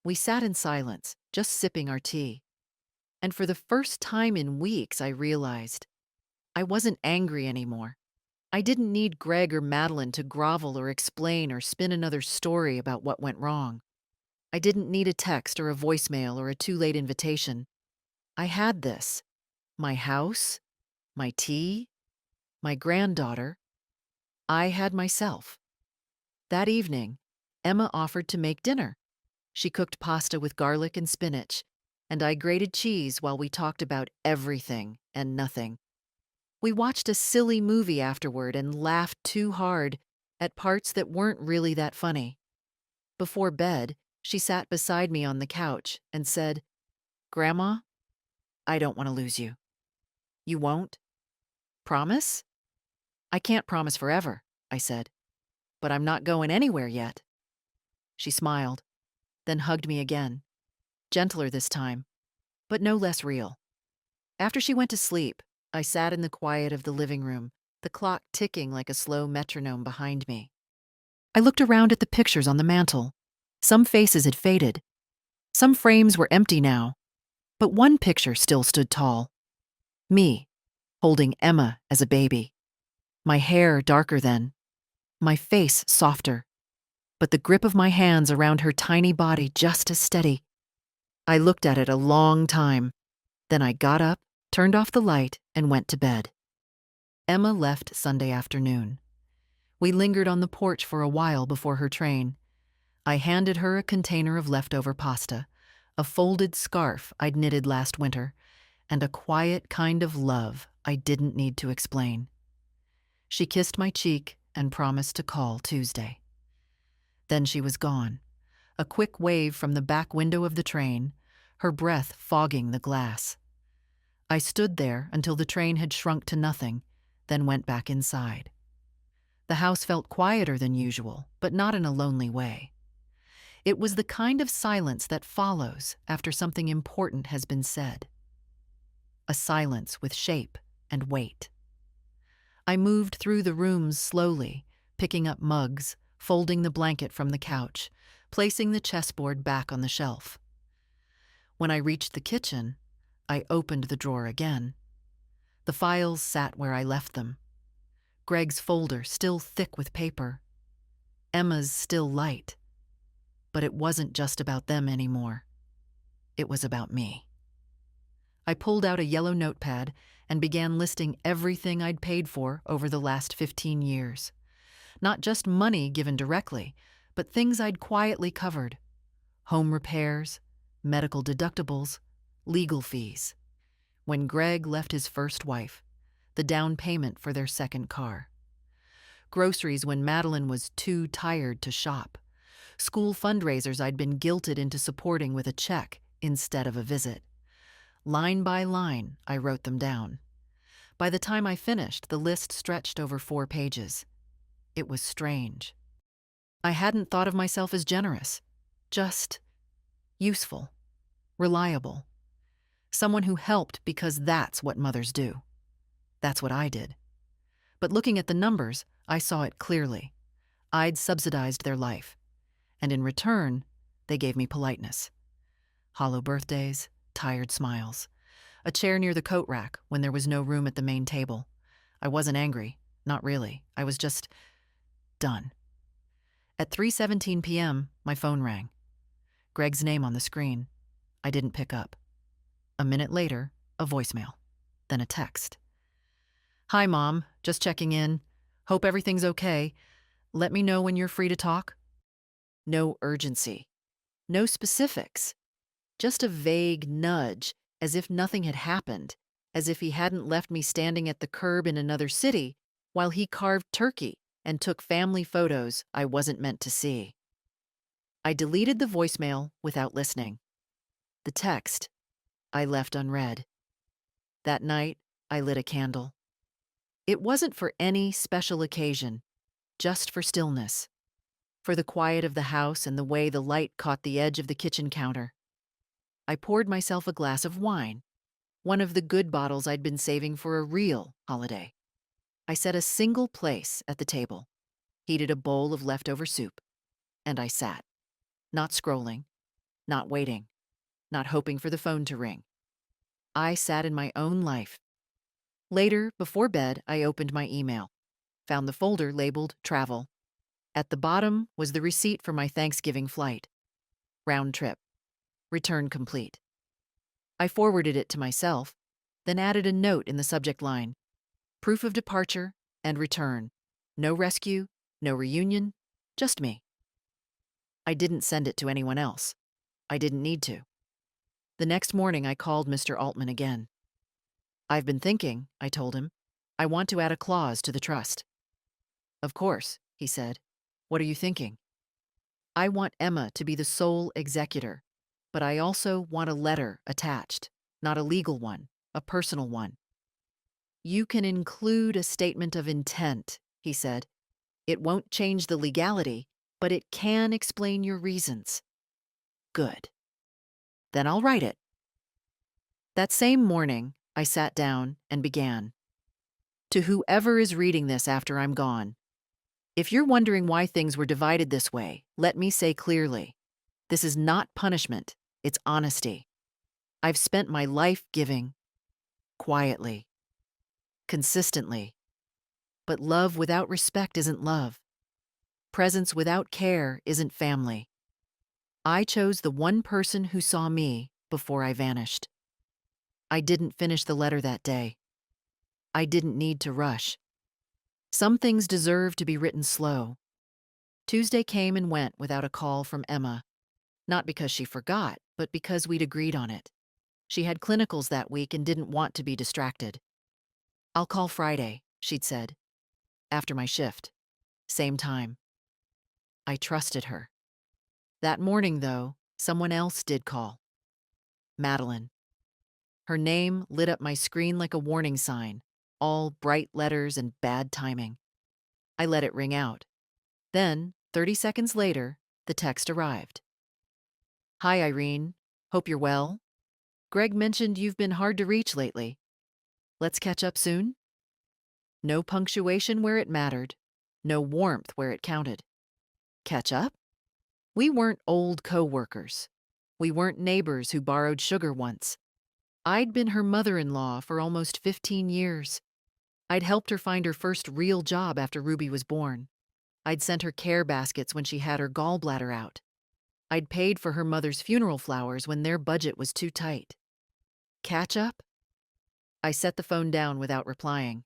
We sat in silence, just sipping our tea. And for the first time in weeks, I realized I wasn't angry anymore. I didn't need Greg or Madeline to grovel or explain or spin another story about what went wrong. I didn't need a text or a voicemail or a too-late invitation. I had this. My house, my tea, my granddaughter. I had myself. That evening, Emma offered to make dinner. She cooked pasta with garlic and spinach, and I grated cheese while we talked about everything and nothing. We watched a silly movie afterward and laughed too hard at parts that weren't really that funny. Before bed, she sat beside me on the couch and said, "Grandma, I don't want to lose you." "You won't? Promise?" "I can't promise forever," I said, "but I'm not going anywhere yet." She smiled, then hugged me again, gentler this time, but no less real. After she went to sleep, I sat in the quiet of the living room, the clock ticking like a slow metronome behind me. I looked around at the pictures on the mantel. Some faces had faded. Some frames were empty now, but one picture still stood tall. Me, holding Emma as a baby. My hair darker then, my face softer, but the grip of my hands around her tiny body just as steady. I looked at it a long time. Then I got up, turned off the light, and went to bed. Emma left Sunday afternoon. We lingered on the porch for a while before her train. I handed her a container of leftover pasta, a folded scarf I'd knitted last winter, and a quiet kind of love I didn't need to explain. She kissed my cheek and promised to call Tuesday. Then she was gone, a quick wave from the back window of the train, her breath fogging the glass. I stood there until the train had shrunk to nothing, then went back inside. The house felt quieter than usual, but not in a lonely way. It was the kind of silence that follows after something important has been said. A silence with shape and weight. I moved through the rooms slowly, picking up mugs, folding the blanket from the couch, placing the chessboard back on the shelf. When I reached the kitchen, I opened the drawer again. The files sat where I left them. Greg's folder still thick with paper. Emma's still light. But it wasn't just about them anymore. It was about me. I pulled out a yellow notepad and began listing everything I'd paid for over the last 15 years. Not just money given directly, but things I'd quietly covered. Home repairs, medical deductibles, legal fees. When Greg left his first wife, the down payment for their second car. Groceries when Madeline was too tired to shop. School fundraisers I'd been guilted into supporting with a check instead of a visit. Line by line, I wrote them down. By the time I finished, the list stretched over 4 pages. It was strange. I hadn't thought of myself as generous, just useful, reliable. Someone who helped because that's what mothers do. That's what I did. But looking at the numbers, I saw it clearly. I'd subsidized their life. And in return, they gave me politeness. Hollow birthdays, tired smiles. A chair near the coat rack when there was no room at the main table. I wasn't angry, not really. I was just done. At 3:17 p.m., my phone rang. Greg's name on the screen. I didn't pick up. A minute later, a voicemail, then a text. "Hi, Mom. Just checking in. Hope everything's okay. Let me know when you're free to talk." No urgency. No specifics. Just a vague nudge, as if nothing had happened, as if he hadn't left me standing at the curb in another city while he carved turkey and took family photos I wasn't meant to see. I deleted the voicemail without listening. The text I left unread. That night, I lit a candle. It wasn't for any special occasion, just for stillness, for the quiet of the house and the way the light caught the edge of the kitchen counter. I poured myself a glass of wine, one of the good bottles I'd been saving for a real holiday. I set a single place at the table, heated a bowl of leftover soup, and I sat, not scrolling, not waiting, not hoping for the phone to ring. I sat in my own life. Later, before bed, I opened my email, found the folder labeled Travel. At the bottom was the receipt for my Thanksgiving flight. Round trip. Return complete. I forwarded it to myself, then added a note in the subject line. Proof of departure and return. No rescue, no reunion, just me. I didn't send it to anyone else. I didn't need to. The next morning, I called Mr. Altman again. "I've been thinking," I told him. I want to add a clause to the trust. Of course, he said. What are you thinking? I want Emma to be the sole executor, but I also want a letter attached, not a legal one, a personal one. You can include a statement of intent, he said. It won't change the legality, but it can explain your reasons. Good. Then I'll write it. That same morning, I sat down and began. To whoever is reading this after I'm gone, if you're wondering why things were divided this way, let me say clearly, this is not punishment, it's honesty. I've spent my life giving, quietly, consistently. But love without respect isn't love. Presence without care isn't family. I chose the one person who saw me before I vanished. I didn't finish the letter that day. I didn't need to rush. Some things deserve to be written slow. Tuesday came and went without a call from Emma. Not because she forgot, but because we'd agreed on it. She had clinicals that week and didn't want to be distracted. I'll call Friday, she'd said. After my shift. Same time. I trusted her. That morning, though, someone else did call. Madeline. Her name lit up my screen like a warning sign, all bright letters and bad timing. I let it ring out. Then, 30 seconds later, the text arrived. Hi, Irene. Hope you're well. Greg mentioned you've been hard to reach lately. Let's catch up soon? No punctuation where it mattered. No warmth where it counted. Catch up? We weren't old co-workers. We weren't neighbors who borrowed sugar once. I'd been her mother-in-law for almost 15 years. I'd helped her find her first real job after Ruby was born. I'd sent her care baskets when she had her gallbladder out. I'd paid for her mother's funeral flowers when their budget was too tight. Catch up? I set the phone down without replying.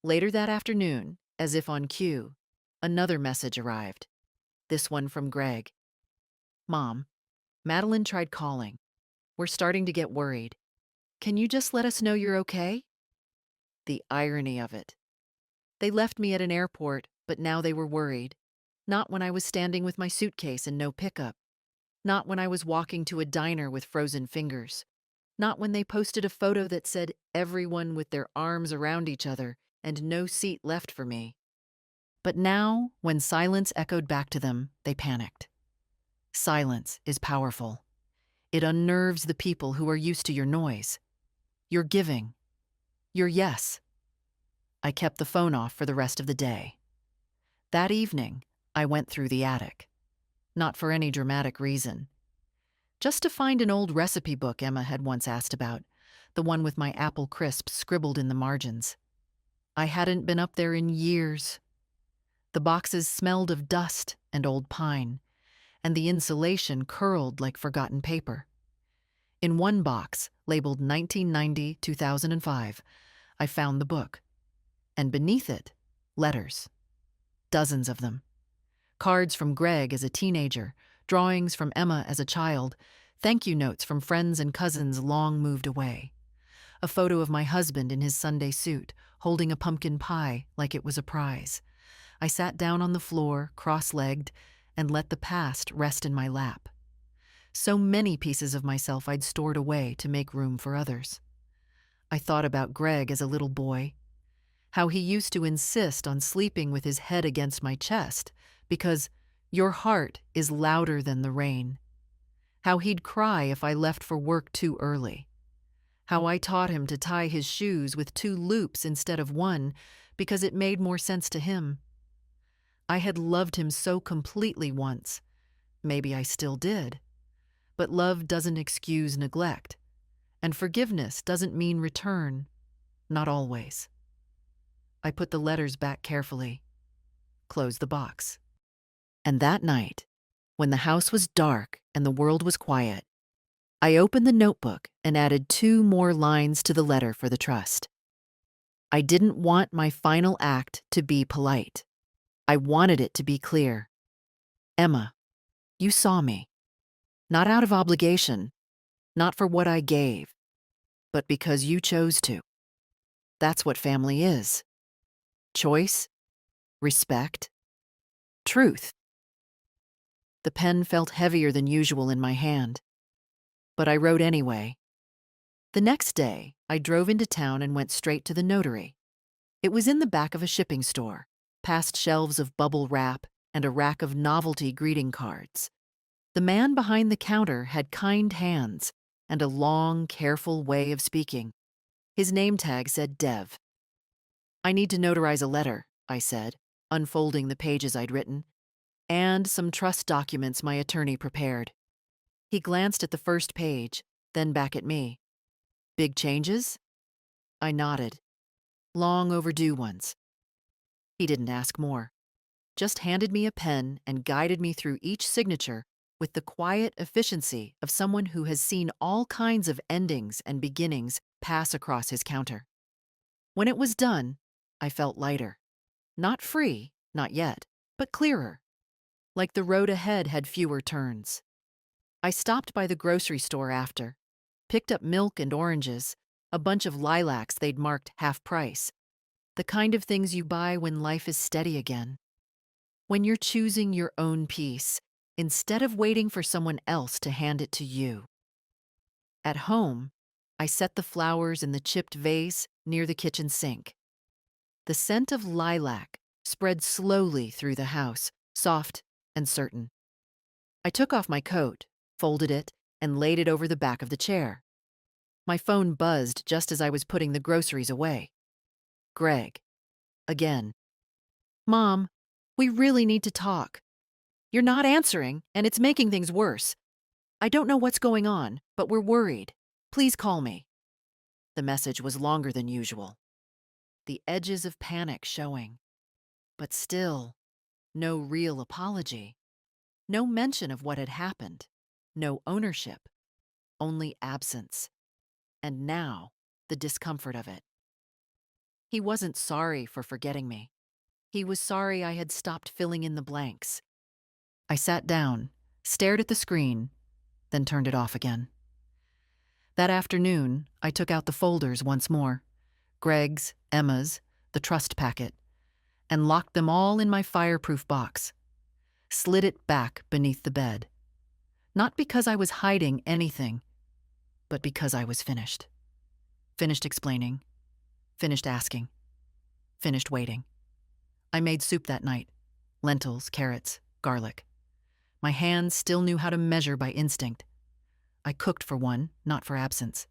Later that afternoon, as if on cue, another message arrived. This one from Greg. Mom, Madeline tried calling. We're starting to get worried. Can you just let us know you're okay? The irony of it. They left me at an airport, but now they were worried. Not when I was standing with my suitcase and no pickup. Not when I was walking to a diner with frozen fingers. Not when they posted a photo that said everyone with their arms around each other and no seat left for me. But now, when silence echoed back to them, they panicked. Silence is powerful. It unnerves the people who are used to your noise. Your giving. Your yes. I kept the phone off for the rest of the day. That evening, I went through the attic. Not for any dramatic reason. Just to find an old recipe book Emma had once asked about, the one with my apple crisps scribbled in the margins. I hadn't been up there in years. The boxes smelled of dust and old pine, and the insulation curled like forgotten paper. In one box, labeled 1990-2005, I found the book. And beneath it, letters. Dozens of them. Cards from Greg as a teenager, drawings from Emma as a child, thank you notes from friends and cousins long moved away. A photo of my husband in his Sunday suit, holding a pumpkin pie like it was a prize. I sat down on the floor, cross-legged, and let the past rest in my lap. So many pieces of myself I'd stored away to make room for others. I thought about Greg as a little boy, how he used to insist on sleeping with his head against my chest because your heart is louder than the rain. How he'd cry if I left for work too early. How I taught him to tie his shoes with 2 loops instead of 1 because it made more sense to him. I had loved him so completely once. Maybe I still did. But love doesn't excuse neglect. And forgiveness doesn't mean return. Not always. I put the letters back carefully. Closed the box. And that night, when the house was dark and the world was quiet, I opened the notebook and added 2 more lines to the letter for the trust. I didn't want my final act to be polite. I wanted it to be clear. Emma, you saw me. Not out of obligation, not for what I gave, but because you chose to. That's what family is. Choice, respect, truth. The pen felt heavier than usual in my hand, but I wrote anyway. The next day, I drove into town and went straight to the notary. It was in the back of a shipping store, past shelves of bubble wrap and a rack of novelty greeting cards. The man behind the counter had kind hands and a long, careful way of speaking. His name tag said Dev. "I need to notarize a letter," I said, unfolding the pages I'd written, "and some trust documents my attorney prepared." He glanced at the first page, then back at me. "Big changes?" I nodded. "Long overdue ones." He didn't ask more, just handed me a pen and guided me through each signature with the quiet efficiency of someone who has seen all kinds of endings and beginnings pass across his counter. When it was done, I felt lighter. Not free, not yet, but clearer. Like the road ahead had fewer turns. I stopped by the grocery store after, picked up milk and oranges, a bunch of lilacs they'd marked half price. The kind of things you buy when life is steady again. When you're choosing your own peace, instead of waiting for someone else to hand it to you. At home, I set the flowers in the chipped vase near the kitchen sink. The scent of lilac spread slowly through the house, soft and certain. I took off my coat, folded it, and laid it over the back of the chair. My phone buzzed just as I was putting the groceries away. Greg. Again. "Mom, we really need to talk. You're not answering, and it's making things worse. I don't know what's going on, but we're worried. Please call me." The message was longer than usual. The edges of panic showing. But still, no real apology. No mention of what had happened. No ownership. Only absence. And now, the discomfort of it. He wasn't sorry for forgetting me. He was sorry I had stopped filling in the blanks. I sat down, stared at the screen, then turned it off again. That afternoon, I took out the folders once more, Greg's, Emma's, the trust packet, and locked them all in my fireproof box. Slid it back beneath the bed. Not because I was hiding anything, but because I was finished. Finished explaining. Finished asking. Finished waiting. I made soup that night. Lentils, carrots, garlic. My hands still knew how to measure by instinct. I cooked for one, not for absence.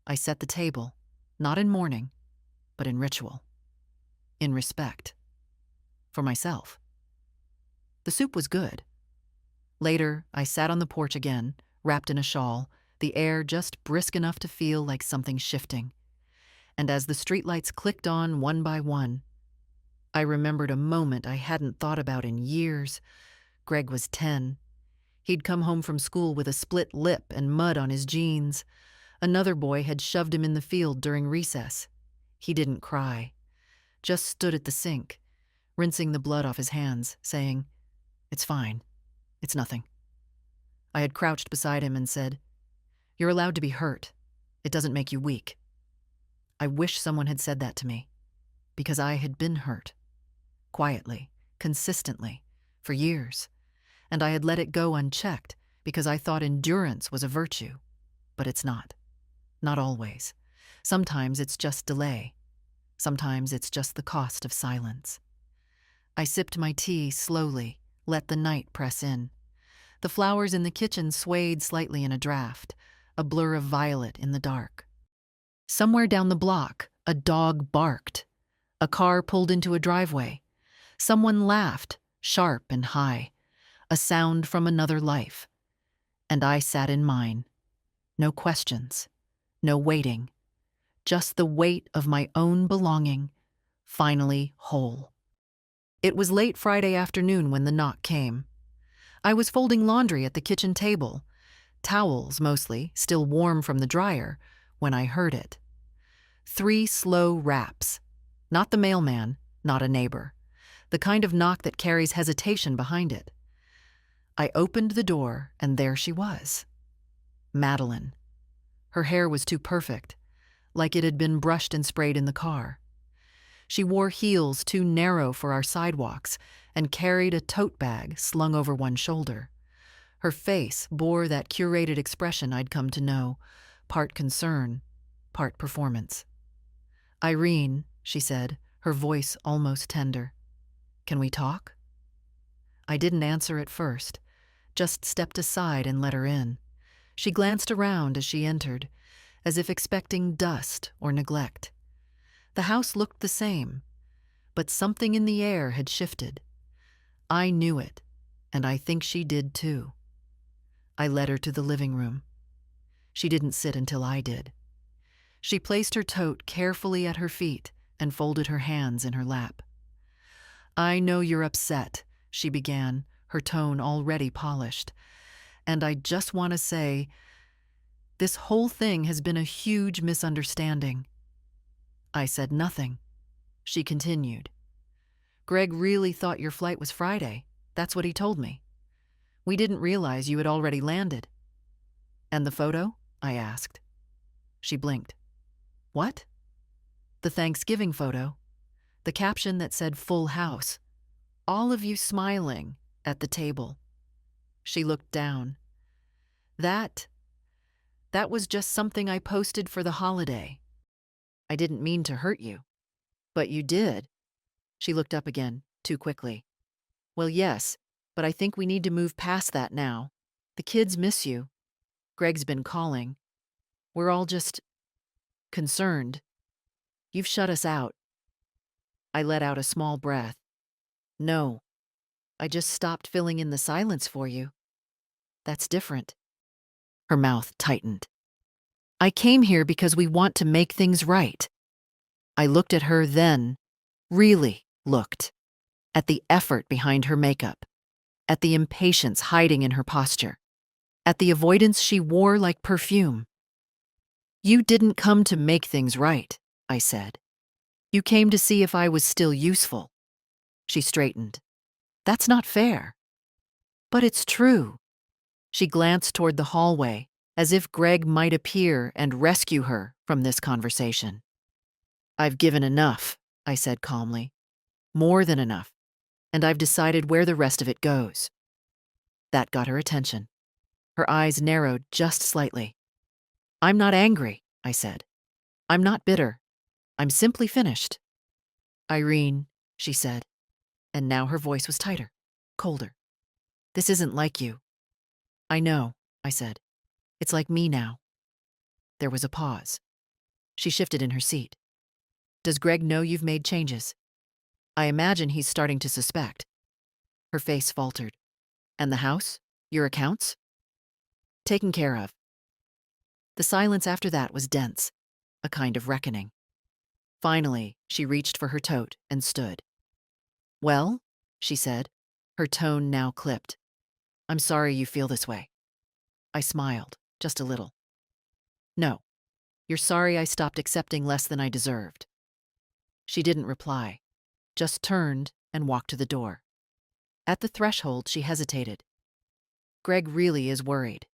I set the table, not in mourning, but in ritual. In respect. For myself. The soup was good. Later, I sat on the porch again, wrapped in a shawl, the air just brisk enough to feel like something shifting. And as the streetlights clicked on one by one, I remembered a moment I hadn't thought about in years. Greg was 10. He'd come home from school with a split lip and mud on his jeans. Another boy had shoved him in the field during recess. He didn't cry, just stood at the sink, rinsing the blood off his hands, saying, "It's fine. It's nothing." I had crouched beside him and said, "You're allowed to be hurt. It doesn't make you weak." I wish someone had said that to me, because I had been hurt. Quietly, consistently, for years. And I had let it go unchecked because I thought endurance was a virtue. But it's not. Not always. Sometimes it's just delay. Sometimes it's just the cost of silence. I sipped my tea slowly, let the night press in. The flowers in the kitchen swayed slightly in a draft, a blur of violet in the dark. Somewhere down the block, a dog barked. A car pulled into a driveway. Someone laughed, sharp and high, a sound from another life. And I sat in mine. No questions, no waiting, just the weight of my own belonging, finally whole. It was late Friday afternoon when the knock came. I was folding laundry at the kitchen table, towels mostly, still warm from the dryer, when I heard it. 3 slow raps. Not the mailman, not a neighbor. The kind of knock that carries hesitation behind it. I opened the door, and there she was. Madeline. Her hair was too perfect. like it had been brushed and sprayed in the car. She wore heels too narrow for our sidewalks and carried a tote bag slung over one shoulder. Her face bore that curated expression I'd come to know, part concern, part performance. "Irene," she said, her voice almost tender. "Can we talk?" I didn't answer at first, just stepped aside and let her in. She glanced around as she entered, as if expecting dust or neglect. The house looked the same, but something in the air had shifted. I knew it, and I think she did too. I led her to the living room. She didn't sit until I did. She placed her tote carefully at her feet and folded her hands in her lap. "I know you're upset," she began, her tone already polished. "And I just want to say, this whole thing has been a huge misunderstanding." I said nothing. She continued. "Greg really thought your flight was Friday. That's what he told me. We didn't realize you had already landed." "And the photo?" I asked. She blinked. "What?" "The Thanksgiving photo. The caption that said full house. All of you smiling at the table." She looked down. That was just something I posted for the holiday. I didn't mean to hurt you." "But you did." She looked up again, too quickly. "Well, yes, but I think we need to move past that now. The kids miss you. Greg's been calling. We're all just concerned. You've shut us out." I let out a small breath. "No, I just stopped filling in the silence for you. That's different." Her mouth tightened. "I came here because we want to make things right." I looked at her then, really looked, at the effort behind her makeup, at the impatience hiding in her posture, at the avoidance she wore like perfume. "You didn't come to make things right," I said. "You came to see if I was still useful." She straightened. "That's not fair." "But it's true." She glanced toward the hallway, as if Greg might appear and rescue her from this conversation. "I've given enough," I said calmly. "More than enough. And I've decided where the rest of it goes." That got her attention. Her eyes narrowed just slightly. "I'm not angry," I said. "I'm not bitter. I'm simply finished." "Irene," she said, and now her voice was tighter, colder. "This isn't like you." "I know," I said. "It's like me now." There was a pause. She shifted in her seat. "Does Greg know you've made changes?" "I imagine he's starting to suspect." Her face faltered. "And the house? Your accounts?" "Taken care of." The silence after that was dense, a kind of reckoning. Finally, she reached for her tote and stood. "Well," she said, her tone now clipped. "I'm sorry you feel this way." I smiled, just a little. "No, you're sorry I stopped accepting less than I deserved." She didn't reply, just turned and walked to the door. At the threshold, she hesitated. "Greg really is worried."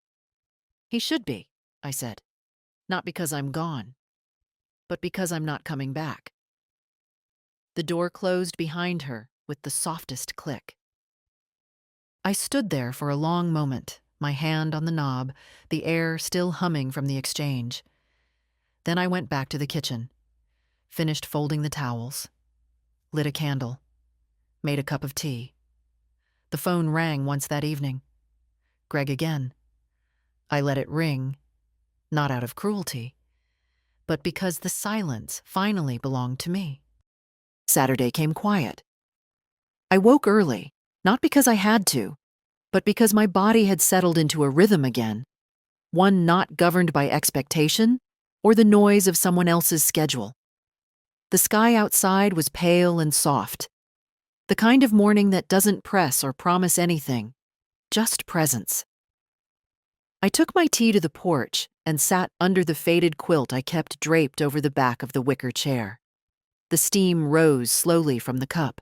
"He should be," I said. "Not because I'm gone, but because I'm not coming back." The door closed behind her with the softest click. I stood there for a long moment, my hand on the knob, the air still humming from the exchange. Then I went back to the kitchen, finished folding the towels, lit a candle, made a cup of tea. The phone rang once that evening. Greg again. I let it ring, not out of cruelty, but because the silence finally belonged to me. Saturday came quiet. I woke early, not because I had to, but because my body had settled into a rhythm again, one not governed by expectation or the noise of someone else's schedule. The sky outside was pale and soft, the kind of morning that doesn't press or promise anything, just presence. I took my tea to the porch and sat under the faded quilt I kept draped over the back of the wicker chair. The steam rose slowly from the cup.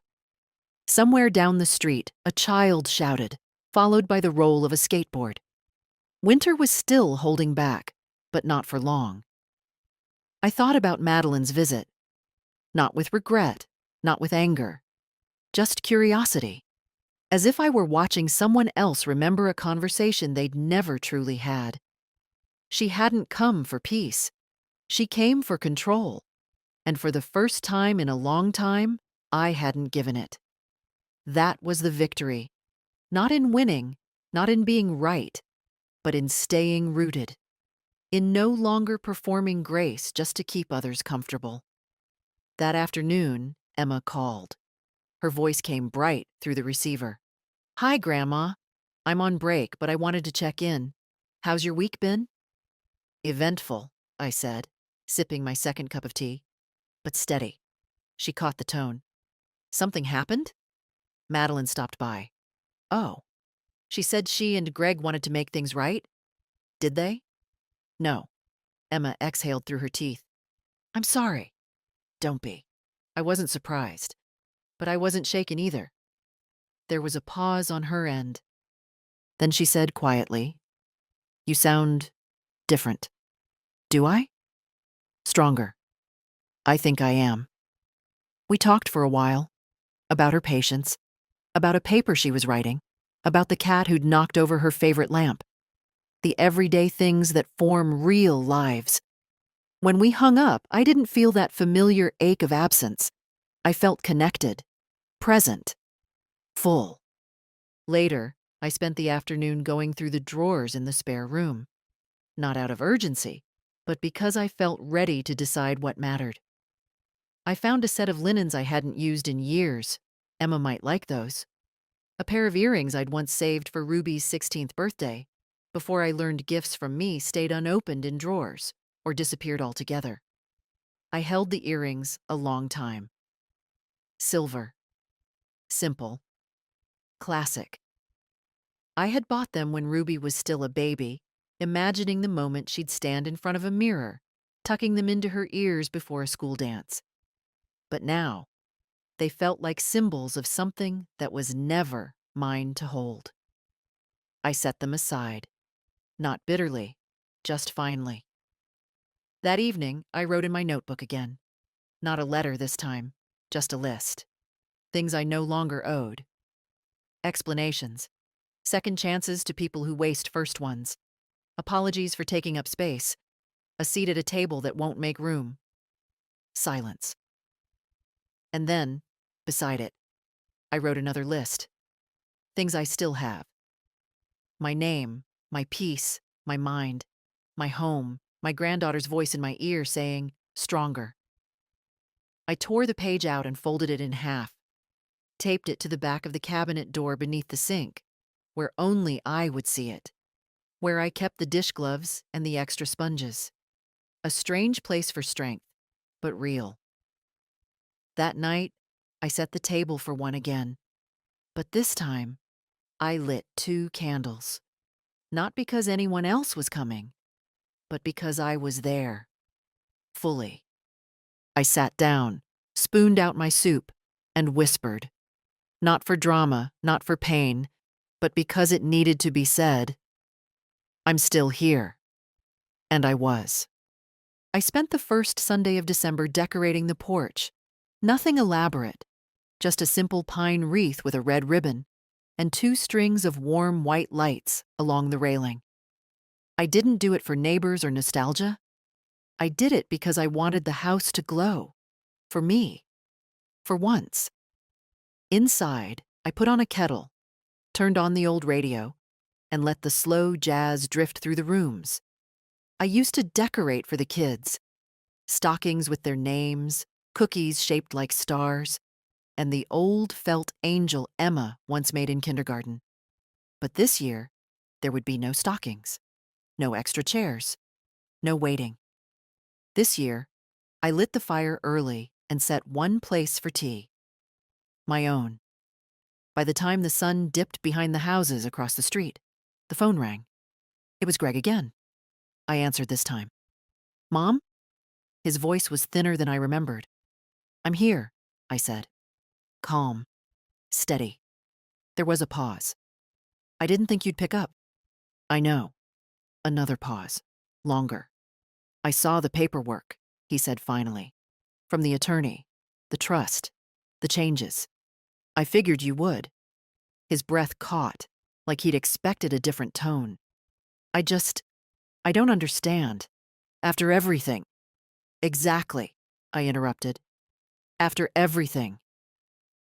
Somewhere down the street, a child shouted, followed by the roll of a skateboard. Winter was still holding back, but not for long. I thought about Madeline's visit, not with regret, not with anger, just curiosity, as if I were watching someone else remember a conversation they'd never truly had. She hadn't come for peace. She came for control, and for the first time in a long time, I hadn't given it. That was the victory, not in winning, not in being right, but in staying rooted, in no longer performing grace just to keep others comfortable. That afternoon, Emma called. Her voice came bright through the receiver. "Hi, Grandma. I'm on break, but I wanted to check in. How's your week been?" "Eventful," I said, sipping my second cup of tea. "But steady." She caught the tone. "Something happened?" Madeline stopped by. "Oh." She said she and Greg wanted to make things right. Did they? "No." Emma exhaled through her teeth. "I'm sorry." "Don't be." I wasn't surprised, but I wasn't shaken either. There was a pause on her end. Then she said quietly, "You sound different." "Do I?" "Stronger." "I think I am." We talked for a while. About her patients. About a paper she was writing. About the cat who'd knocked over her favorite lamp. The everyday things that form real lives. When we hung up, I didn't feel that familiar ache of absence. I felt connected, present, full. Later, I spent the afternoon going through the drawers in the spare room. Not out of urgency, but because I felt ready to decide what mattered. I found a set of linens I hadn't used in years. Emma might like those. A pair of earrings I'd once saved for Ruby's 16th birthday, before I learned gifts from me stayed unopened in drawers or disappeared altogether. I held the earrings a long time. Silver. Simple. Classic. I had bought them when Ruby was still a baby, imagining the moment she'd stand in front of a mirror, tucking them into her ears before a school dance. But now, they felt like symbols of something that was never mine to hold. I set them aside, not bitterly, just finally. That evening, I wrote in my notebook again. Not a letter this time, just a list. Things I no longer owed. Explanations. Second chances to people who waste first ones. Apologies for taking up space. A seat at a table that won't make room. Silence. And then, beside it, I wrote another list. Things I still have. My name, my peace, my mind, my home, my granddaughter's voice in my ear saying, "Stronger." I tore the page out and folded it in half, taped it to the back of the cabinet door beneath the sink, where only I would see it, where I kept the dish gloves and the extra sponges. A strange place for strength, but real. That night, I set the table for one again, but this time, I lit 2 candles. Not because anyone else was coming, but because I was there, fully. I sat down, spooned out my soup, and whispered. Not for drama, not for pain, but because it needed to be said. I'm still here. And I was. I spent the first Sunday of December decorating the porch. Nothing elaborate, just a simple pine wreath with a red ribbon and 2 strings of warm white lights along the railing. I didn't do it for neighbors or nostalgia. I did it because I wanted the house to glow. For me. For once. Inside, I put on a kettle, turned on the old radio, and let the slow jazz drift through the rooms. I used to decorate for the kids. Stockings with their names, cookies shaped like stars, and the old felt angel Emma once made in kindergarten. But this year, there would be no stockings, no extra chairs, no waiting. This year, I lit the fire early and set one place for tea. My own. By the time the sun dipped behind the houses across the street, the phone rang. It was Greg again. I answered this time. "Mom?" His voice was thinner than I remembered. "I'm here," I said. Calm. Steady. There was a pause. "I didn't think you'd pick up." "I know." Another pause. Longer. "I saw the paperwork." he said finally. From the attorney, the trust, the changes. I figured you would. His breath caught, like he'd expected a different tone. I don't understand. After everything. Exactly, I interrupted. After everything.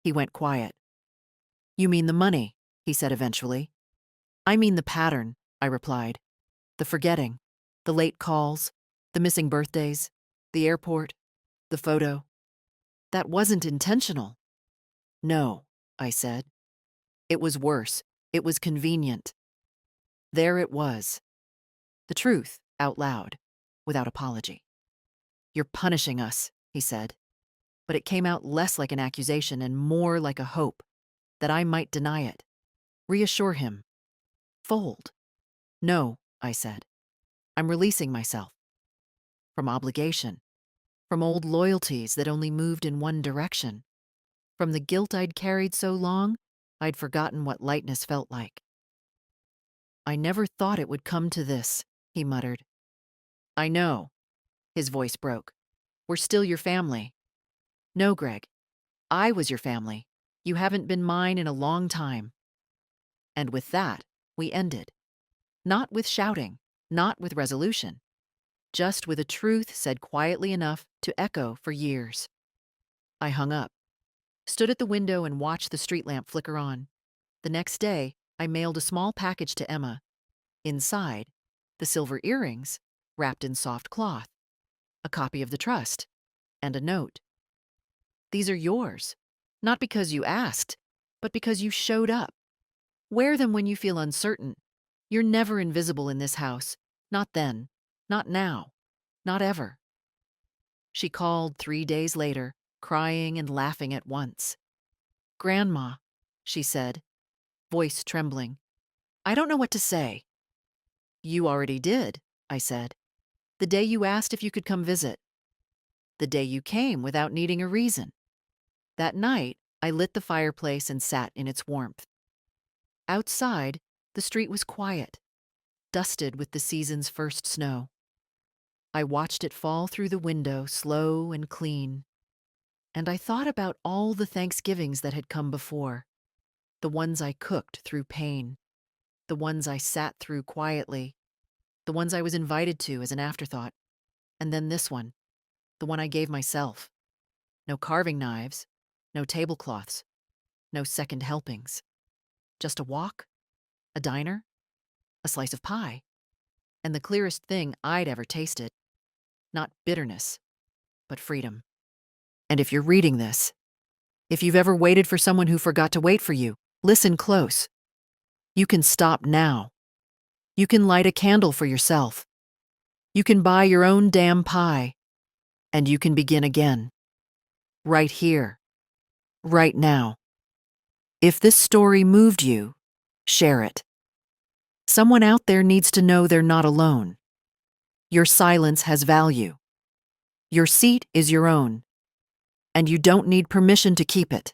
He went quiet. You mean the money, he said eventually. I mean the pattern, I replied. The forgetting, the late calls, the missing birthdays, the airport, the photo. That wasn't intentional. No, I said. It was worse. It was convenient. There it was. The truth, out loud, without apology. You're punishing us, he said. But it came out less like an accusation and more like a hope that I might deny it. Reassure him. Fold. No, I said. I'm releasing myself. From obligation. From old loyalties that only moved in one direction. From the guilt I'd carried so long, I'd forgotten what lightness felt like. I never thought it would come to this, he muttered. I know. His voice broke. We're still your family. No, Greg. I was your family. You haven't been mine in a long time. And with that, we ended. Not with shouting, not with resolution. Just with a truth said quietly enough to echo for years. I hung up, stood at the window and watched the street lamp flicker on. The next day, I mailed a small package to Emma. Inside, the silver earrings, wrapped in soft cloth, a copy of the trust, and a note. These are yours, not because you asked, but because you showed up. Wear them when you feel uncertain. You're never invisible in this house. Not then, not now, not ever. She called 3 days later, crying and laughing at once. Grandma, she said, voice trembling. I don't know what to say. You already did, I said. The day you asked if you could come visit. The day you came without needing a reason. That night, I lit the fireplace and sat in its warmth. Outside, the street was quiet, dusted with the season's first snow. I watched it fall through the window, slow and clean. And I thought about all the Thanksgivings that had come before. The ones I cooked through pain. The ones I sat through quietly. The ones I was invited to as an afterthought. And then this one, the one I gave myself. No carving knives, no tablecloths, no second helpings. Just a walk, a diner, a slice of pie, and the clearest thing I'd ever tasted. Not bitterness, but freedom. And if you're reading this, if you've ever waited for someone who forgot to wait for you, listen close. You can stop now. You can light a candle for yourself. You can buy your own damn pie. And you can begin again. Right here. Right now. If this story moved you, share it. Someone out there needs to know they're not alone. Your silence has value. Your seat is your own. And you don't need permission to keep it.